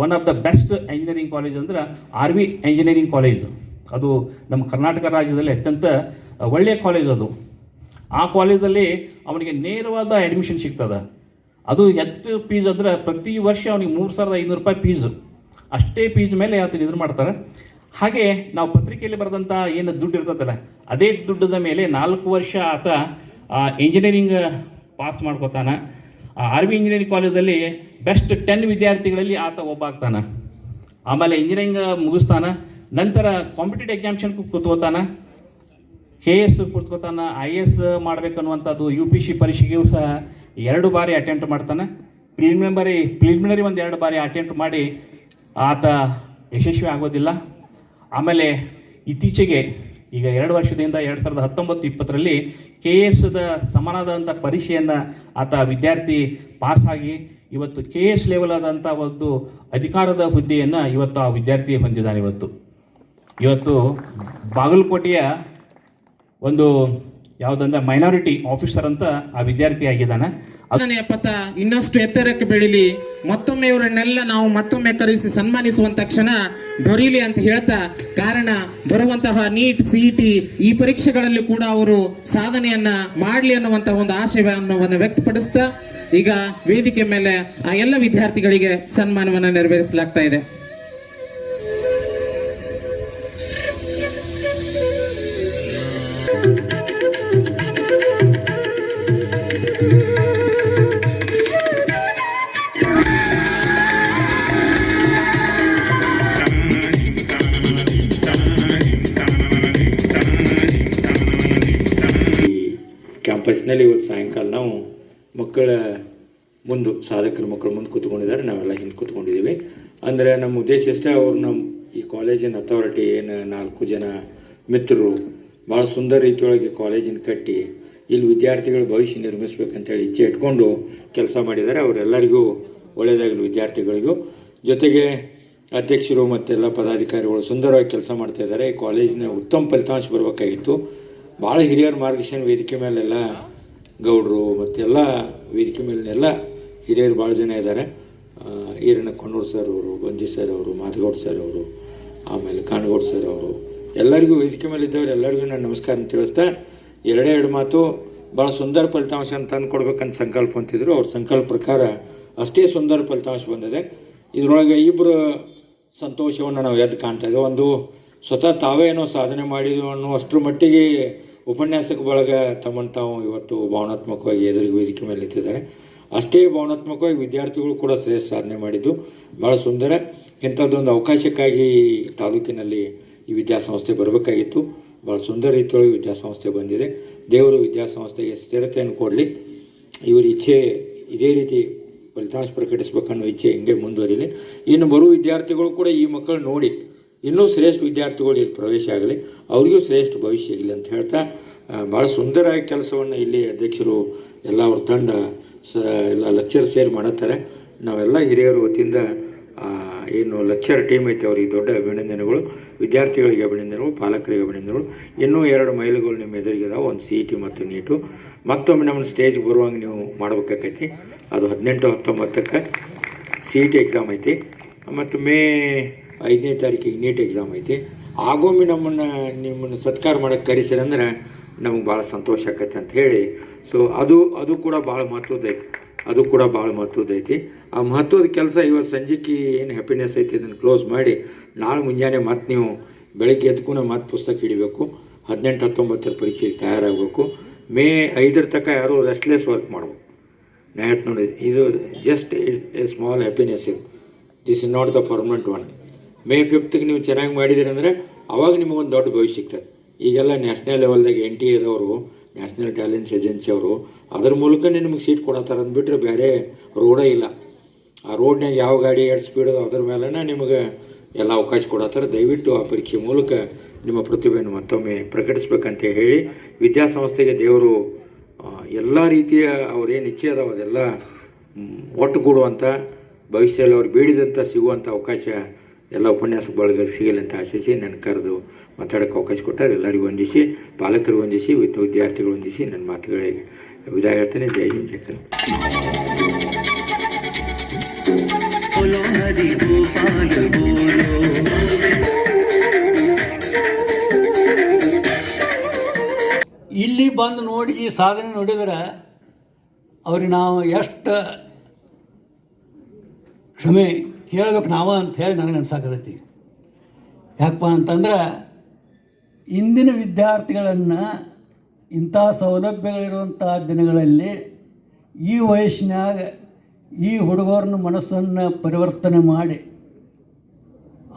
one of the best engineering college ಅಂದ್ರೆ RV ಇಂಜಿನಿಯರಿಂಗ್ ಕಾಲೇಜ್. ಅದು ನಮ್ಮ ಕರ್ನಾಟಕ ರಾಜ್ಯದಲ್ಲಿ ಅತ್ಯಂತ ಒಳ್ಳೆಯ ಕಾಲೇಜ್ ಅದು. ಆ ಕಾಲೇಜಲ್ಲಿ ಅವನಿಗೆ ನೇರವಾದ ಅಡ್ಮಿಷನ್ ಸಿಗ್ತದೆ. ಅದು ಎಷ್ಟು ಫೀಸ್ ಅಂದರೆ ಪ್ರತಿ ವರ್ಷ ಅವನಿಗೆ 3,500 ರೂಪಾಯಿ ಫೀಸು. ಅಷ್ಟೇ ಫೀಸ್ ಮೇಲೆ ಆತನ ಇದು ಮಾಡ್ತಾರೆ. ಹಾಗೆ ನಾವು ಪತ್ರಿಕೆಯಲ್ಲಿ ಬರೆದಂಥ ಏನು ದುಡ್ಡು ಇರ್ತದಲ್ಲ, ಅದೇ ದುಡ್ಡದ ಮೇಲೆ 4 ವರ್ಷ ಆತ ಇಂಜಿನಿಯರಿಂಗ್ ಪಾಸ್ ಮಾಡ್ಕೋತಾನೆ. RV ಇಂಜಿನಿಯರಿಂಗ್ ಕಾಲೇಜಲ್ಲಿ ಬೆಸ್ಟ್ 10 ವಿದ್ಯಾರ್ಥಿಗಳಲ್ಲಿ ಆತ ಒಬ್ಬ ಆಗ್ತಾನೆ. ಆಮೇಲೆ ಇಂಜಿನಿಯರಿಂಗ್ ಮುಗಿಸ್ತಾನೆ. ನಂತರ ಕಾಂಪಿಟೇಟಿವ್ ಎಕ್ಸಾಮಿಷನ್ ಕೂತ್ಕೋತಾನೆ, KS ಕೂತ್ಕೋತಾನೆ, IAS ಮಾಡಬೇಕನ್ನುವಂಥದ್ದು UPC ಪರೀಕ್ಷೆಗೂ ಸಹ 2 ಬಾರಿ ಅಟೆಂಪ್ಟ್ ಮಾಡ್ತಾನೆ. ಪ್ರಿಲಿಮಿನರಿ ಒಂದು 2 ಬಾರಿ ಅಟೆಂಪ್ಟ್ ಮಾಡಿ ಆತ ಯಶಸ್ವಿ ಆಗೋದಿಲ್ಲ. ಆಮೇಲೆ ಇತ್ತೀಚೆಗೆ ಈಗ 2 ವರ್ಷದಿಂದ 2019-20 KSದ ಸಮಾನವಾದಂಥ ಪರೀಕ್ಷೆಯನ್ನು ಆತ ವಿದ್ಯಾರ್ಥಿ ಪಾಸಾಗಿ ಇವತ್ತು KS ಲೆವೆಲ್ ಆದಂಥ ಒಂದು ಅಧಿಕಾರದ ಹುದ್ದೆಯನ್ನು ಇವತ್ತು ಆ ವಿದ್ಯಾರ್ಥಿ ಹೊಂದಿದ್ದಾನೆ. ಇವತ್ತು ಬಾಗಲಕೋಟೆಯ ಒಂದು ಯಾವುದಂದ್ರೆ ಮೈನಾರಿಟಿ ಆಫೀಸರ್ ಅಂತ ಆ ವಿದ್ಯಾರ್ಥಿ ಆಗಿದ್ದಾನೆ. ಅದನ್ನೇ ಪಥ ಇನ್ನಷ್ಟು ಎತ್ತರಕ್ಕೆ ಬೆಳೀಲಿ, ಮತ್ತೊಮ್ಮೆ ಇವರನ್ನೆಲ್ಲ ನಾವು ಮತ್ತೊಮ್ಮೆ ಕರೆಸಿ ಸನ್ಮಾನಿಸುವಂತ ಕ್ಷಣ ದೊರೀಲಿ ಅಂತ ಹೇಳ್ತಾ, ಕಾರಣ ಬರುವಂತಹ NEET CET ಈ ಪರೀಕ್ಷೆಗಳಲ್ಲಿ ಕೂಡ ಅವರು ಸಾಧನೆಯನ್ನ ಮಾಡಲಿ ಅನ್ನುವಂತಹ ಒಂದು ಆಶಯವನ್ನು ವ್ಯಕ್ತಪಡಿಸ್ತಾ ಈಗ ವೇದಿಕೆ ಮೇಲೆ ಆ ಎಲ್ಲ ವಿದ್ಯಾರ್ಥಿಗಳಿಗೆ ಸನ್ಮಾನವನ್ನು ನೆರವೇರಿಸಲಾಗ್ತಾ ಇದೆ. ಕ್ಯಾಂಪಸ್ನಲ್ಲಿ ಇವತ್ತು ಸಾಯಂಕಾಲ ನಾವು ಮಕ್ಕಳ ಮುಂದೆ ಸಾಧಕರ ಮಕ್ಕಳು ಮುಂದೆ ಕೂತ್ಕೊಂಡಿದ್ದಾರೆ, ನಾವೆಲ್ಲ ಹಿಂದೆ ಕೂತ್ಕೊಂಡಿದ್ದೀವಿ. ಅಂದರೆ ನಮ್ಮ ಉದ್ದೇಶ ಇಷ್ಟೇ, ಅವರು ನಮ್ಮ ಈ ಕಾಲೇಜಿನ ಅಥಾರಿಟಿ ಏನು 4 ಜನ ಮಿತ್ರರು ಭಾಳ ಸುಂದರ ರೀತಿಯೊಳಗೆ ಕಾಲೇಜಿನ ಕಟ್ಟಿ ಇಲ್ಲಿ ವಿದ್ಯಾರ್ಥಿಗಳ ಭವಿಷ್ಯ ನಿರ್ಮಿಸ್ಬೇಕಂತೇಳಿ ಇಚ್ಛೆ ಇಟ್ಕೊಂಡು ಕೆಲಸ ಮಾಡಿದ್ದಾರೆ. ಅವರೆಲ್ಲರಿಗೂ ಒಳ್ಳೆಯದಾಗಲಿ ವಿದ್ಯಾರ್ಥಿಗಳಿಗೂ. ಜೊತೆಗೆ ಅಧ್ಯಕ್ಷರು ಮತ್ತೆಲ್ಲ ಪದಾಧಿಕಾರಿಗಳು ಸುಂದರವಾಗಿ ಕೆಲಸ ಮಾಡ್ತಾಯಿದ್ದಾರೆ. ಈ ಕಾಲೇಜಿನ ಉತ್ತಮ ಫಲಿತಾಂಶ ಬರಬೇಕಾಗಿತ್ತು. ಭಾಳ ಹಿರಿಯರ ಮಾರ್ಗದರ್ಶನ ವೇದಿಕೆ ಮೇಲೆಲ್ಲ ಗೌಡರು ಮತ್ತೆಲ್ಲ ವೇದಿಕೆ ಮೇಲೆಲ್ಲ ಹಿರಿಯರು ಭಾಳ ಜನ ಇದ್ದಾರೆ. ಈರಣ್ಣ ಕೊಣ್ಣೂರು ಸರ್ ಅವರು, ಬಂಜಿ ಸರ್ ಅವರು, ಮಾಧಗೌಡ ಸರ್ ಅವರು, ಆಮೇಲೆ ಕಾಣಗೌಡ ಸರ್ ಅವರು, ಎಲ್ಲರಿಗೂ ವೇದಿಕೆ ಮೇಲೆ ಇದ್ದವ್ರು ಎಲ್ಲರಿಗೂ ನಾನು ನಮಸ್ಕಾರ ಅಂತ ತಿಳಿಸ್ತಾ, 2 ಮಾತು ಭಾಳ ಸುಂದರ ಫಲಿತಾಂಶ ತಂದು ಕೊಡ್ಬೇಕಂತ ಸಂಕಲ್ಪ ಅಂತಿದ್ರು. ಅವ್ರ ಸಂಕಲ್ಪ ಪ್ರಕಾರ ಅಷ್ಟೇ ಸುಂದರ ಫಲಿತಾಂಶ ಬಂದಿದೆ. ಇದರೊಳಗೆ 2 ಸಂತೋಷವನ್ನು ನಾವು ಎದ್ದು ಕಾಣ್ತಾ ಇದ್ದೇವೆ. ಒಂದು ಸ್ವತಃ ತಾವೇ ಏನೋ ಸಾಧನೆ ಮಾಡಿದ್ವು ಅನ್ನೋ ಅಷ್ಟರ ಮಟ್ಟಿಗೆ ಉಪನ್ಯಾಸಕ ಬಳಗ ತಮ್ಮನ್ನು ತಾವು ಇವತ್ತು ಭಾವನಾತ್ಮಕವಾಗಿ ಎದುರಿಗೆ ವೇದಿಕೆ ಮೇಲೆ ನಿಂತಿದ್ದಾರೆ. ಅಷ್ಟೇ ಭಾವನಾತ್ಮಕವಾಗಿ ವಿದ್ಯಾರ್ಥಿಗಳು ಕೂಡ ಶ್ರೇಷ್ಠ ಸಾಧನೆ ಮಾಡಿದ್ದು ಭಾಳ ಸುಂದರ. ಇಂಥದ್ದೊಂದು ಅವಕಾಶಕ್ಕಾಗಿ ತಾಲೂಕಿನಲ್ಲಿ ಈ ವಿದ್ಯಾಸಂಸ್ಥೆ ಬರಬೇಕಾಗಿತ್ತು. ಭಾಳ ಸುಂದರ ರೀತಿಯೊಳಗೆ ವಿದ್ಯಾಸಂಸ್ಥೆ ಬಂದಿದೆ. ದೇವರು ವಿದ್ಯಾಸಂಸ್ಥೆಗೆ ಸ್ಥಿರತೆಯನ್ನು ಕೊಡಲಿ. ಇವರ ಇಚ್ಛೆ ಇದೇ ರೀತಿ ಫಲಿತಾಂಶ ಪ್ರಕಟಿಸ್ಬೇಕನ್ನೋ ಇಚ್ಛೆ ಹಿಂಗೆ ಮುಂದುವರಿಲಿ. ಇನ್ನು ಬರುವ ವಿದ್ಯಾರ್ಥಿಗಳು ಕೂಡ ಈ ಮಕ್ಕಳು ನೋಡಿ ಇನ್ನೂ ಶ್ರೇಷ್ಠ ವಿದ್ಯಾರ್ಥಿಗಳು ಇಲ್ಲಿ ಪ್ರವೇಶ ಆಗಲಿ, ಅವರಿಗೂ ಶ್ರೇಷ್ಠ ಭವಿಷ್ಯ ಆಗಲಿ ಅಂತ ಹೇಳ್ತಾ ಭಾಳ ಸುಂದರವಾಗಿ ಕೆಲಸವನ್ನು ಇಲ್ಲಿ ಅಧ್ಯಕ್ಷರು ಎಲ್ಲ ಅವ್ರ ತಂಡ ಎಲ್ಲ ಲೆಕ್ಚರ್ ಸೇರಿ ಮಾಡುತ್ತಾರೆ. ನಾವೆಲ್ಲ ಹಿರಿಯರ ವತಿಯಿಂದ ಏನು ಲೆಕ್ಚರ್ ಟೀಮ್ ಐತೆ ಅವ್ರಿಗೆ ದೊಡ್ಡ ಅಭಿನಂದನೆಗಳು, ವಿದ್ಯಾರ್ಥಿಗಳಿಗೆ ಅಭಿನಂದನೆಗಳು, ಪಾಲಕರಿಗೆ ಅಭಿನಂದನೆಗಳು. ಇನ್ನೂ 2 ಮೈಲುಗಳು ನಿಮ್ಮ ಎದುರಿಗೆ ಇದಾವೆ, ಒಂದು CET ಮತ್ತು NEET. ಮತ್ತೊಮ್ಮೆ ನಮ್ಮ ಸ್ಟೇಜ್ಗೆ ಬರುವಂಗೆ ನೀವು ಮಾಡ್ಬೇಕಾಕೈತಿ. ಅದು 18-19ಕ್ಕೆ CET ಎಕ್ಸಾಮ್ ಐತಿ ಮತ್ತು ಮೇ 5ನೇ ತಾರೀಕಿಗೆ NEET ಎಕ್ಸಾಮ್ ಐತಿ. ಆಗೊಮ್ಮೆ ನಿಮ್ಮನ್ನು ಸತ್ಕಾರ ಮಾಡೋಕ್ಕೆ ಕರೆಸಿರಂದ್ರೆ ನಮಗೆ ಭಾಳ ಸಂತೋಷ ಆಕೈತೆ ಅಂತ ಹೇಳಿ, ಸೊ ಅದು ಕೂಡ ಭಾಳ ಮಹತ್ವದೈತಿ. ಆ ಮಹತ್ವದ ಕೆಲಸ ಇವತ್ತು ಸಂಜೆಗೆ ಏನು ಹ್ಯಾಪಿನೆಸ್ ಐತಿ ಅದನ್ನು ಕ್ಲೋಸ್ ಮಾಡಿ ನಾಳೆ ಮುಂಜಾನೆ ಮತ್ತೆ ನೀವು ಬೆಳಗ್ಗೆ ಎದ್ಕೊಂಡು ಮತ್ತೆ ಪುಸ್ತಕ ಹಿಡಿಬೇಕು. 18-19 ಪರೀಕ್ಷೆಗೆ ತಯಾರಾಗಬೇಕು. ಮೇ 5 ತನಕ ಯಾರೂ ರೆಸ್ಟ್ಲೆಸ್ ವರ್ಕ್ ಮಾಡ್ಬೇಕು. ನಾನು ನೋಡಿ, ಇದು just a small happiness. This is not the permanent one. May 5ಗೆ ನೀವು ಚೆನ್ನಾಗಿ ಮಾಡಿದಿರಿ ಅಂದರೆ ಅವಾಗ ನಿಮಗೊಂದು ದೊಡ್ಡ ಭವಿಷ್ಯ ಸಿಗ್ತದೆ. ಈಗೆಲ್ಲ ನ್ಯಾಷನಲ್ ಲೆವೆಲ್ದಾಗ NTA ನ್ಯಾಷನಲ್ ಟ್ಯಾಲೆಂಟ್ಸ್ ಏಜೆನ್ಸಿ ಅವರು ಅದ್ರ ಮೂಲಕ ನಿಮಗೆ ಸೀಟ್ ಕೊಡತ್ತಾರೆ ಅಂದ್ಬಿಟ್ರೆ ಬೇರೆ ರೋಡೇ ಇಲ್ಲ. ಆ ರೋಡ್ನಾಗ ಯಾವ ಗಾಡಿ ಎಷ್ಟು ಸ್ಪೀಡ್ ಅದ್ರ ಮೇಲೆ ನಿಮಗೆ ಎಲ್ಲ ಅವಕಾಶ ಕೊಡತ್ತಾರೆ. ದಯವಿಟ್ಟು ಆ ಪರೀಕ್ಷೆ ಮೂಲಕ ನಿಮ್ಮ ಪ್ರತಿಭೆಯನ್ನು ಮತ್ತೊಮ್ಮೆ ಪ್ರಕಟಿಸ್ಬೇಕಂತ ಹೇಳಿ ವಿದ್ಯಾಸಂಸ್ಥೆಗೆ ದೇವರು ಎಲ್ಲ ರೀತಿಯ ಅವ್ರೇನು ಇಚ್ಛೆ ಅದಾವ ಅದೆಲ್ಲ ಒಟ್ಟುಗೂಡುವಂಥ ಭವಿಷ್ಯದಲ್ಲಿ ಅವ್ರು ಬೇಡಿದಂಥ ಸಿಗುವಂಥ ಅವಕಾಶ ಎಲ್ಲ ಉಪನ್ಯಾಸ ಬಳಗ ಸಿಗಲಿ ಅಂತ ಆಶಿಸಿ ನನ್ನ ಕರೆದು ಮಾತಾಡೋಕ್ಕೆ ಅವಕಾಶ ಕೊಟ್ಟಾರೆ. ಎಲ್ಲರಿಗೂ ವಂದಿಸಿ, ಪಾಲಕರು ವಂದಿಸಿ, ವಿದ್ಯಾರ್ಥಿಗಳು ವಂದಿಸಿ ನನ್ನ ಮಾತುಗಳಿಗೆ ವಿದಾಯ ಹೇಳ್ತೇನೆ. ಜೈ ಹಿಂದ್, ಜೈ ಕನ್ನಡ. ಇಲ್ಲಿ ಬಂದು ನೋಡಿ ಈ ಸಾಧನೆ ನೋಡಿದ್ರೆ ಅವ್ರಿಗೆ ನಾವು ಎಷ್ಟು ಕ್ಷಮೆ ಕೇಳಬೇಕು ನಾವು ಅಂಥೇಳಿ ನನಗೆ ಅನ್ಸಾಕತೈತಿ. ಯಾಕಪ್ಪ ಅಂತಂದ್ರೆ ಇಂದಿನ ವಿದ್ಯಾರ್ಥಿಗಳನ್ನು ಇಂಥ ಸೌಲಭ್ಯಗಳಿರುವಂಥ ದಿನಗಳಲ್ಲಿ ಈ ವಯಸ್ಸಿನಾಗ ಈ ಹುಡುಗರನ್ನ ಮನಸ್ಸನ್ನು ಪರಿವರ್ತನೆ ಮಾಡಿ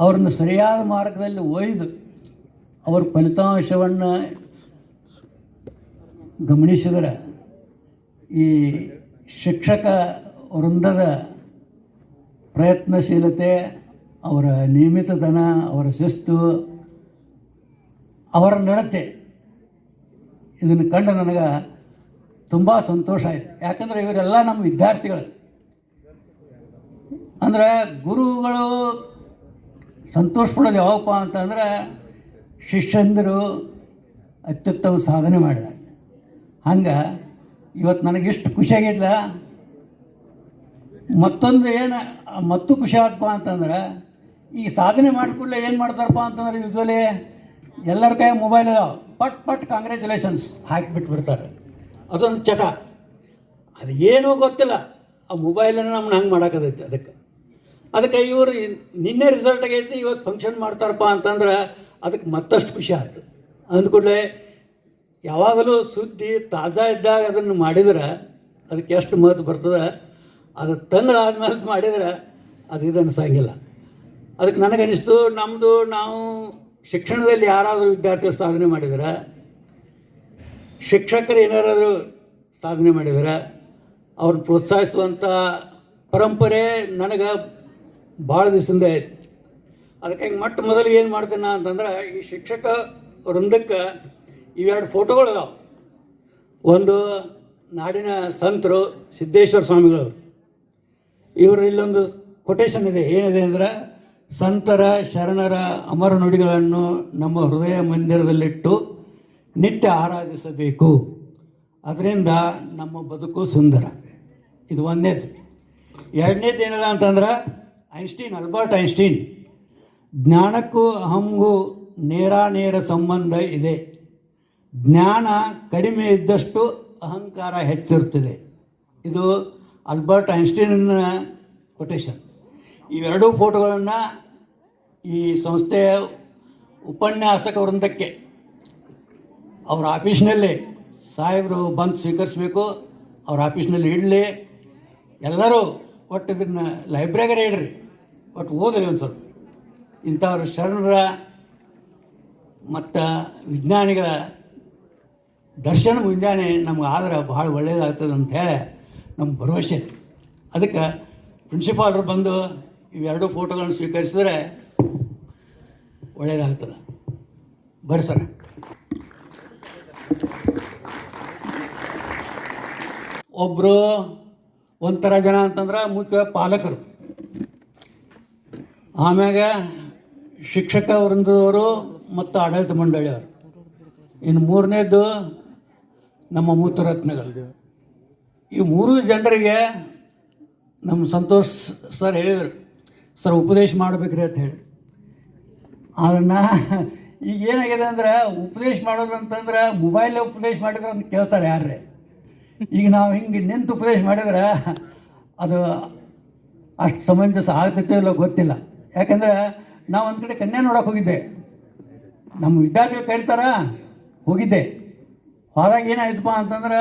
ಅವ್ರನ್ನ ಸರಿಯಾದ ಮಾರ್ಗದಲ್ಲಿ ಒಯ್ದು ಅವ್ರ ಫಲಿತಾಂಶವನ್ನು ಗಮನಿಸಿದರೆ ಈ ಶಿಕ್ಷಕ ವೃಂದದ ಪ್ರಯತ್ನಶೀಲತೆ, ಅವರ ನಿಯಮಿತತನ, ಅವರ ಶಿಸ್ತು, ಅವರ ನಡತೆ ಇದನ್ನು ಕಂಡು ನನಗೆ ತುಂಬ ಸಂತೋಷ ಆಯಿತು. ಯಾಕಂದರೆ ಇವರೆಲ್ಲ ನಮ್ಮ ವಿದ್ಯಾರ್ಥಿಗಳು. ಅಂದರೆ ಗುರುಗಳು ಸಂತೋಷ ಪಡೋದು ಯಾವಪ್ಪ ಅಂತಂದರೆ ಶಿಷ್ಯಂದರು ಅತ್ಯುತ್ತಮ ಸಾಧನೆ ಮಾಡಿದ್ದಾರೆ. ಹಂಗೆ ಇವತ್ತು ನನಗಿಷ್ಟು ಖುಷಿಯಾಗಿಲ್ಲ. ಮತ್ತೊಂದು ಏನು ಮತ್ತೂ ಖುಷಿ ಆಯ್ತಪ್ಪ ಅಂತಂದ್ರೆ ಈ ಸಾಧನೆ ಮಾಡಿಕೊಳ್ಳೆ ಏನು ಮಾಡ್ತಾರಪ್ಪ ಅಂತಂದ್ರೆ ಯೂಶ್ವಲಿ ಎಲ್ಲರ ಕೈ ಮೊಬೈಲ್ ಅದಾವೆ, ಪಟ್ ಪಟ್ ಕಾಂಗ್ರ್ಯಾಚುಲೇಷನ್ಸ್ ಹಾಕಿಬಿಟ್ಬಿಡ್ತಾರೆ. ಅದೊಂದು ಚಟ, ಅದು ಏನೂ ಗೊತ್ತಿಲ್ಲ. ಆ ಮೊಬೈಲನ್ನು ನಮ್ಮನ್ನ ಹಂಗೆ ಮಾಡೋಕ್ಕದೈತಿ. ಅದಕ್ಕೆ ಇವರು ನಿನ್ನೆ ರಿಸಲ್ಟ್ ಆಗೈತಿ, ಇವತ್ತು ಫಂಕ್ಷನ್ ಮಾಡ್ತಾರಪ್ಪ ಅಂತಂದ್ರೆ ಅದಕ್ಕೆ ಮತ್ತಷ್ಟು ಖುಷಿ ಆಯ್ತು. ಅಂದ್ಕೂಡಲೇ ಯಾವಾಗಲೂ ಸುದ್ದಿ ತಾಜಾ ಇದ್ದಾಗ ಅದನ್ನು ಮಾಡಿದ್ರೆ ಅದಕ್ಕೆ ಎಷ್ಟು ಮಹತ್ವ ಬರ್ತದೆ, ಅದು ತಂಗಳಾದ್ಮೇಲೆ ಮಾಡಿದ್ರೆ ಅದು ಇದು ಅನಿಸಂಗಿಲ್ಲ. ಅದಕ್ಕೆ ನನಗನ್ನಿಸ್ತು, ನಾವು ಶಿಕ್ಷಣದಲ್ಲಿ ಯಾರಾದರೂ ವಿದ್ಯಾರ್ಥಿಗಳು ಸಾಧನೆ ಮಾಡಿದರೆ, ಶಿಕ್ಷಕರು ಏನಾರಾದರೂ ಸಾಧನೆ ಮಾಡಿದರೆ ಅವ್ರನ್ನ ಪ್ರೋತ್ಸಾಹಿಸುವಂಥ ಪರಂಪರೆ ನನಗೆ ಭಾಳ ದಿವಸದಿಂದ ಐತಿ. ಅದಕ್ಕೆ ಮೊಟ್ಟ ಮೊದಲು ಏನು ಮಾಡ್ತೇನೆ ಅಂತಂದ್ರೆ ಈ ಶಿಕ್ಷಕ ವೃಂದಕ್ಕೆ ಇವೆರಡು ಫೋಟೋಗಳು ಅದಾವೆ. ಒಂದು ನಾಡಿನ ಸಂತರು ಸಿದ್ದೇಶ್ವರ ಸ್ವಾಮಿಗಳು, ಇವರು ಇಲ್ಲೊಂದು ಕೊಟೇಶನ್ ಇದೆ. ಏನಿದೆ ಅಂದರೆ, ಸಂತರ ಶರಣರ ಅಮರ ನುಡಿಗಳನ್ನು ನಮ್ಮ ಹೃದಯ ಮಂದಿರದಲ್ಲಿಟ್ಟು ನಿತ್ಯ ಆರಾಧಿಸಬೇಕು, ಅದರಿಂದ ನಮ್ಮ ಬದುಕು ಸುಂದರ. ಇದು ಒಂದನೇದು. ಎರಡನೇದು ಏನದ ಅಂತಂದ್ರೆ ಅಲ್ಬರ್ಟ್ ಐನ್ಸ್ಟೀನ್, ಜ್ಞಾನಕ್ಕೂ ಅಹಂಗೂ ನೇರ ಸಂಬಂಧ ಇದೆ, ಜ್ಞಾನ ಕಡಿಮೆ ಇದ್ದಷ್ಟು ಅಹಂಕಾರ ಹೆಚ್ಚಿರುತ್ತದೆ. ಇದು ಆಲ್ಬರ್ಟ್ ಐನ್ಸ್ಟೀನ್ನ ಕೊಟೇಶನ್. ಇವೆರಡೂ ಫೋಟೋಗಳನ್ನು ಈ ಸಂಸ್ಥೆಯ ಉಪನ್ಯಾಸಕ ವೃಂದಕ್ಕೆ ಅವ್ರ ಆಫೀಸ್ನಲ್ಲಿ ಸಾಹೇಬರು ಬಂದು ಸ್ವೀಕರಿಸಬೇಕು, ಅವ್ರ ಆಫೀಸ್ನಲ್ಲಿ ಇಡಲಿ. ಎಲ್ಲರೂ ಒಟ್ಟು ಇದನ್ನು ಲೈಬ್ರರಿಗಾರ ಇಡ್ರಿ, ಒಟ್ಟು ಓದಲಿ ಒಂದು ಸ್ವಲ್ಪ. ಇಂಥವ್ರ ಶರಣರ ಮತ್ತು ವಿಜ್ಞಾನಿಗಳ ದರ್ಶನ ಮುಂಜಾನೆ ನಮ್ಗೆ ಆದ್ರೆ ಭಾಳ ಒಳ್ಳೆಯದಾಗ್ತದೆ ಅಂಥೇಳಿ ನಮ್ಮ ಭರವಸೆ. ಅದಕ್ಕೆ ಪ್ರಿನ್ಸಿಪಾಲರು ಬಂದು ಇವೆರಡು ಫೋಟೋಗಳನ್ನು ಸ್ವೀಕರಿಸಿದ್ರೆ ಒಳ್ಳೆಯದಾಗ್ತದೆ. ಬರ್ರಿ ಸರ್. ಒಬ್ಬರು ಒಂಥರ ಜನ ಅಂತಂದ್ರೆ ಮುಖ್ಯ ಪಾಲಕರು, ಆಮ್ಯಾಗ ಶಿಕ್ಷಕ ವೃಂದದವರು ಮತ್ತು ಆಡಳಿತ ಮಂಡಳಿಯವರು, ಇನ್ನು ಮೂರನೇದು ನಮ್ಮ ಮೂತ್ರರತ್ನಗಳು. ಈ ಮೂರು ಜನರಿಗೆ ನಮ್ಮ ಸಂತೋಷ್ ಸರ್ ಹೇಳಿದರು, ಸರ್ ಉಪದೇಶ ಮಾಡಬೇಕ್ರಿ ಅಂತ ಹೇಳಿ. ಅದನ್ನು ಈಗ ಏನಾಗಿದೆ ಅಂದ್ರೆ ಉಪದೇಶ ಮಾಡೋದು ಅಂತಂದ್ರೆ ಮೊಬೈಲೇ ಉಪದೇಶ ಮಾಡಿದ್ರೆ ಅಂತ ಕೇಳ್ತಾರೆ ಯಾರೇ. ಈಗ ನಾವು ಹಿಂಗೆ ನಿಂತು ಉಪದೇಶ ಮಾಡಿದ್ರೆ ಅದು ಅಷ್ಟು ಸಮಂಜಸ ಆಗ್ತೈತೆ ಇಲ್ಲ ಗೊತ್ತಿಲ್ಲ. ಯಾಕಂದರೆ ನಾವು ಒಂದು ಕಡೆ ಕನ್ಯಾ ನೋಡೋಕೆ ಹೋಗಿದ್ದೆ, ನಮ್ಮ ವಿದ್ಯಾರ್ಥಿಗಳು ಕರೀತಾರ ಹೋಗಿದ್ದೆ. ಹೋದಾಗ ಏನಾಯ್ತಪ್ಪ ಅಂತಂದ್ರೆ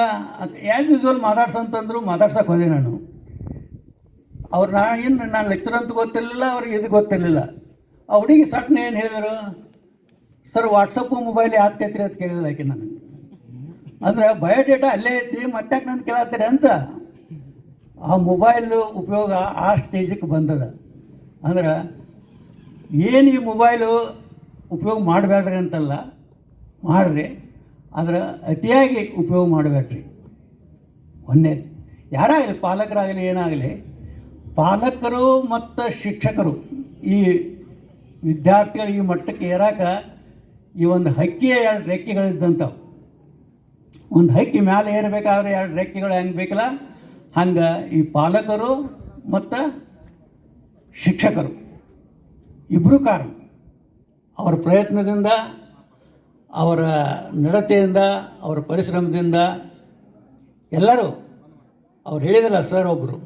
ಆ್ಯಸ್ ಯೂಸ್ವಲ್ ಮಾತಾಡ್ಸಂತಂದ್ರು ಮಾತಾಡ್ಸೋಕೆ ಹೋದೆ ನಾನು. ನಾನು ಲೆಕ್ಚರ್ ಅಂತ ಗೊತ್ತಿರಲಿಲ್ಲ, ಅವ್ರಿಗೆ ಇದು ಗೊತ್ತಿರಲಿಲ್ಲ. ಆ ಹುಡುಗಿ ಸಟ್ನ ಏನು ಹೇಳಿದರು, ಸರ್ ವಾಟ್ಸಪ್ಪು ಮೊಬೈಲ್ ಯಾಕೆ ಕೈತ್ರಿ ಅಂತ ಕೇಳಿದ್ರು ಆಕೆ ನನಗೆ. ಅಂದರೆ ಬಯೋಡೇಟಾ ಅಲ್ಲೇ ಐತಿ, ಮತ್ತೆ ನಾನು ಕೇಳತ್ತೀರಿ ಅಂತ. ಆ ಮೊಬೈಲು ಉಪಯೋಗ ಆ ಸ್ಟೇಜಿಗೆ ಬಂದದ. ಅಂದ್ರೆ ಏನು ಈ ಮೊಬೈಲು ಉಪಯೋಗ ಮಾಡಬೇಡ್ರಿ ಅಂತಲ್ಲ, ಮಾಡಿರಿ, ಆದರೆ ಅತಿಯಾಗಿ ಉಪಯೋಗ ಮಾಡಬೇಡ್ರಿ. ಒಂದೇದು ಯಾರಾಗಲಿ, ಪಾಲಕರಾಗಲಿ ಏನಾಗಲಿ, ಪಾಲಕರು ಮತ್ತು ಶಿಕ್ಷಕರು ಈ ವಿದ್ಯಾರ್ಥಿಗಳು ಈ ಮಟ್ಟಕ್ಕೆ ಏರಾಕ ಈ ಒಂದು ಹಕ್ಕಿಯ 2 ರೆಕ್ಕೆಗಳಿದ್ದಂಥವು. ಒಂದು ಹಕ್ಕಿ ಮ್ಯಾಲೆ ಏರಬೇಕಾದ್ರೆ 2 ರೆಕ್ಕೆಗಳು ಹೆಂಗೆ ಬೇಕಲ್ಲ ಹಂಗೆ ಈ ಪಾಲಕರು ಮತ್ತು ಶಿಕ್ಷಕರು ಇಬ್ಬರು ಕಾರಣ. ಅವರ ಪ್ರಯತ್ನದಿಂದ, ಅವರ ನಡತೆಯಿಂದ, ಅವರ ಪರಿಶ್ರಮದಿಂದ ಎಲ್ಲರೂ ಅವ್ರು ಹೇಳಿದಲ್ಲ ಸರ್, ಒಬ್ಬರು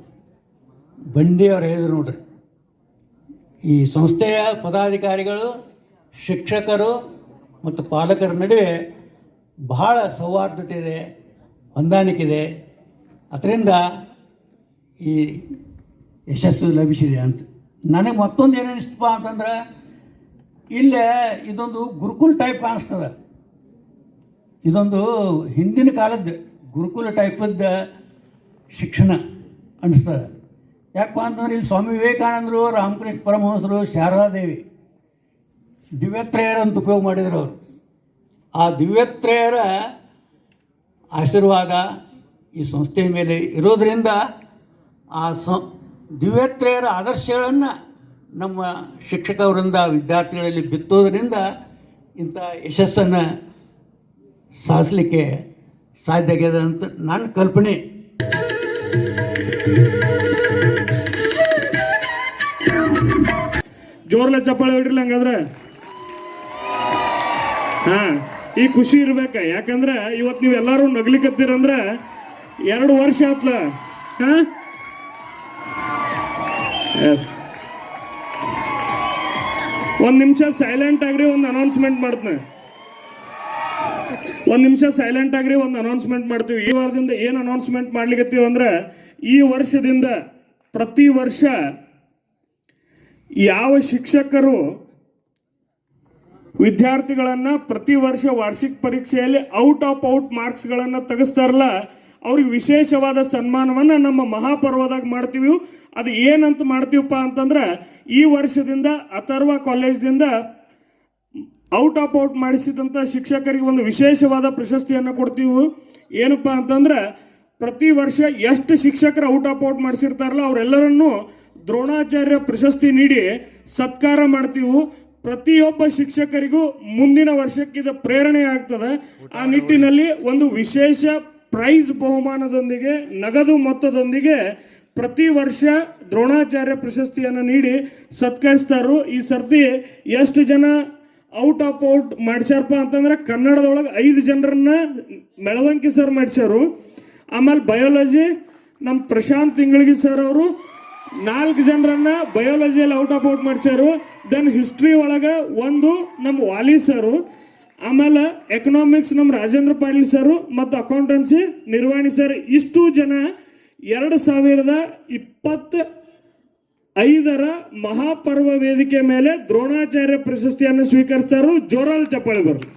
ಬಂಡಿಯವ್ರು ಹೇಳಿದ್ರು ನೋಡ್ರಿ, ಈ ಸಂಸ್ಥೆಯ ಪದಾಧಿಕಾರಿಗಳು, ಶಿಕ್ಷಕರು ಮತ್ತು ಪಾಲಕರ ನಡುವೆ ಬಹಳ ಸೌಹಾರ್ದತೆ ಇದೆ, ಹೊಂದಾಣಿಕೆ ಇದೆ. ಅದರಿಂದ ಈ ಯಶಸ್ಸು ಲಭಿಸಿದೆ ಅಂತ. ನನಗೆ ಮತ್ತೊಂದು ಏನಿಸ್ತಪ್ಪ ಅಂತಂದ್ರೆ, ಇಲ್ಲೇ ಇದೊಂದು ಗುರುಕುಲ್ ಟೈಪ್ ಕಾಣಿಸ್ತದೆ. ಇದೊಂದು ಹಿಂದಿನ ಕಾಲದ ಗುರುಕುಲ ಟೈಪದ್ದು ಶಿಕ್ಷಣ ಅನಿಸ್ತದೆ. ಯಾಕಪ್ಪ ಅಂತಂದ್ರೆ ಇಲ್ಲಿ ಸ್ವಾಮಿ ವಿವೇಕಾನಂದರು, ರಾಮಕೃಷ್ಣ ಪರಮಹಂಸರು, ಶಾರದಾದೇವಿ ದಿವ್ಯತ್ರಯರಂತ ಉಪಯೋಗ ಮಾಡಿದ್ರು ಅವರು. ಆ ದಿವ್ಯತ್ರಯರ ಆಶೀರ್ವಾದ ಈ ಸಂಸ್ಥೆಯ ಮೇಲೆ ಇರೋದರಿಂದ ಆ ದಿವ್ಯತ್ರಯರ ಆದರ್ಶಗಳನ್ನು ನಮ್ಮ ಶಿಕ್ಷಕವರಿಂದ ವಿದ್ಯಾರ್ಥಿಗಳಲ್ಲಿ ಬಿತ್ತೋದ್ರಿಂದ ಇಂಥ ಯಶಸ್ಸನ್ನು ಸಾಧಿಸಲಿಕ್ಕೆ ಸಾಧ್ಯ ಆಗ್ಯದ ಅಂತ ನನ್ನ ಕಲ್ಪನೆ. ಜೋರ್ಲೆ ಚಪ್ಪಾಳೆ ಹೊಡ್ರಿಲ್ಲ ಹಂಗಾದ್ರೆ. ಹಾಂ, ಈ ಖುಷಿ ಇರ್ಬೇಕ. ಯಾಕಂದ್ರೆ ಇವತ್ತು ನೀವು ಎಲ್ಲರೂ ನಗ್ಲಿಕ್ಕತ್ತೀರಂದ್ರೆ 2 ವರ್ಷ ಆತ್ಲ. ಹಾಂ, ಎಸ್. 1 ನಿಮಿಷ ಸೈಲೆಂಟ್ ಆಗ್ರಿ, ಒಂದು ಅನೌನ್ಸ್ಮೆಂಟ್ ಮಾಡ್ತೀನಿ. 1 ನಿಮಿಷ ಸೈಲೆಂಟ್ ಆಗ್ರಿ, ಒಂದು ಅನೌನ್ಸ್ಮೆಂಟ್ ಮಾಡ್ತೀವಿ. ಈ ವಾರದಿಂದ ಏನು ಅನೌನ್ಸ್ಮೆಂಟ್ ಮಾಡ್ಲಿಕ್ಕತ್ತೀವಿ ಅಂದ್ರೆ, ಈ ವರ್ಷದಿಂದ ಪ್ರತಿ ವರ್ಷ ಯಾವ ಶಿಕ್ಷಕರು ವಿದ್ಯಾರ್ಥಿಗಳನ್ನು ಪ್ರತಿ ವರ್ಷ ವಾರ್ಷಿಕ ಪರೀಕ್ಷೆಯಲ್ಲಿ ಔಟ್ ಮಾರ್ಕ್ಸ್ಗಳನ್ನು ತೆಗೆಸ್ತಾರಲ್ಲ, ಅವ್ರಿಗೆ ವಿಶೇಷವಾದ ಸನ್ಮಾನವನ್ನು ನಮ್ಮ ಮಹಾಪರ್ವದಾಗ ಮಾಡ್ತೀವಿ. ಅದು ಏನಂತ ಮಾಡ್ತೀವಪ್ಪ ಅಂತಂದ್ರೆ, ಈ ವರ್ಷದಿಂದ ಅಥರ್ವ ಕಾಲೇಜ್ದಿಂದ ಔಟ್ ಮಾಡಿಸಿದಂಥ ಶಿಕ್ಷಕರಿಗೆ ಒಂದು ವಿಶೇಷವಾದ ಪ್ರಶಸ್ತಿಯನ್ನು ಕೊಡ್ತೀವಿ. ಏನಪ್ಪ ಅಂತಂದ್ರೆ, ಪ್ರತಿ ವರ್ಷ ಎಷ್ಟು ಶಿಕ್ಷಕರು ಔಟ್ ಮಾಡಿಸಿರ್ತಾರಲ್ಲ ಅವರೆಲ್ಲರನ್ನೂ ದ್ರೋಣಾಚಾರ್ಯ ಪ್ರಶಸ್ತಿ ನೀಡಿ ಸತ್ಕಾರ ಮಾಡ್ತೀವಿ. ಪ್ರತಿಯೊಬ್ಬ ಶಿಕ್ಷಕರಿಗೂ ಮುಂದಿನ ವರ್ಷಕ್ಕಿದ ಪ್ರೇರಣೆ ಆಗ್ತದೆ. ಆ ನಿಟ್ಟಿನಲ್ಲಿ ಒಂದು ವಿಶೇಷ ಪ್ರೈಸ್ ಬಹುಮಾನದೊಂದಿಗೆ, ನಗದು ಮೊತ್ತದೊಂದಿಗೆ ಪ್ರತಿ ವರ್ಷ ದ್ರೋಣಾಚಾರ್ಯ ಪ್ರಶಸ್ತಿಯನ್ನು ನೀಡಿ ಸತ್ಕರಿಸ್ತಾರು. ಈ ಸರ್ತಿ ಎಷ್ಟು ಜನ ಔಟ್ ಮಾಡಿಸ್ಯಾರಪ್ಪ ಅಂತಂದ್ರೆ, ಕನ್ನಡದೊಳಗೆ 5 ಜನರನ್ನ ಮೆಳವಂಕಿ ಸರ್ ಮಾಡಿಸ್ಯಾರು. ಆಮೇಲೆ ಬಯೋಲಜಿ ನಮ್ಮ ಪ್ರಶಾಂತ್ ತಿಂಗಳಿಗೆ ಸರ್ ಅವರು 4 ಜನರನ್ನ ಬಯೋಲಜಿಯಲ್ಲಿ ಔಟ್ ಮಾಡಿಸ್ಯಾರು. ದೆನ್ ಹಿಸ್ಟ್ರಿ ಒಳಗೆ 1 ನಮ್ಮ ವಾಲಿ ಸರು, ಆಮೇಲೆ ಎಕನಾಮಿಕ್ಸ್ ನಮ್ಮ ರಾಜೇಂದ್ರ ಪಾಟೀಲ್ ಸರು ಮತ್ತು ಅಕೌಂಟೆನ್ಸಿ ನಿರ್ವಾಣಿ ಸರ್. ಇಷ್ಟು ಜನ 2025ರ ಮಹಾಪರ್ವ ವೇದಿಕೆ ಮೇಲೆ ದ್ರೋಣಾಚಾರ್ಯ ಪ್ರಶಸ್ತಿಯನ್ನು ಸ್ವೀಕರಿಸ್ತಾರು. ಜೋರಾದ ಚಪ್ಪಾಳೆ ಬರಲಿ.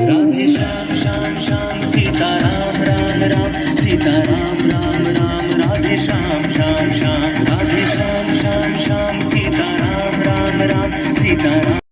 राधे श्याम श्याम श्याम सीता राम राम राम सीता राम राम राम राधे श्याम श्याम श्याम राधे श्याम श्याम श्याम सीता राम राम राम सीता राम।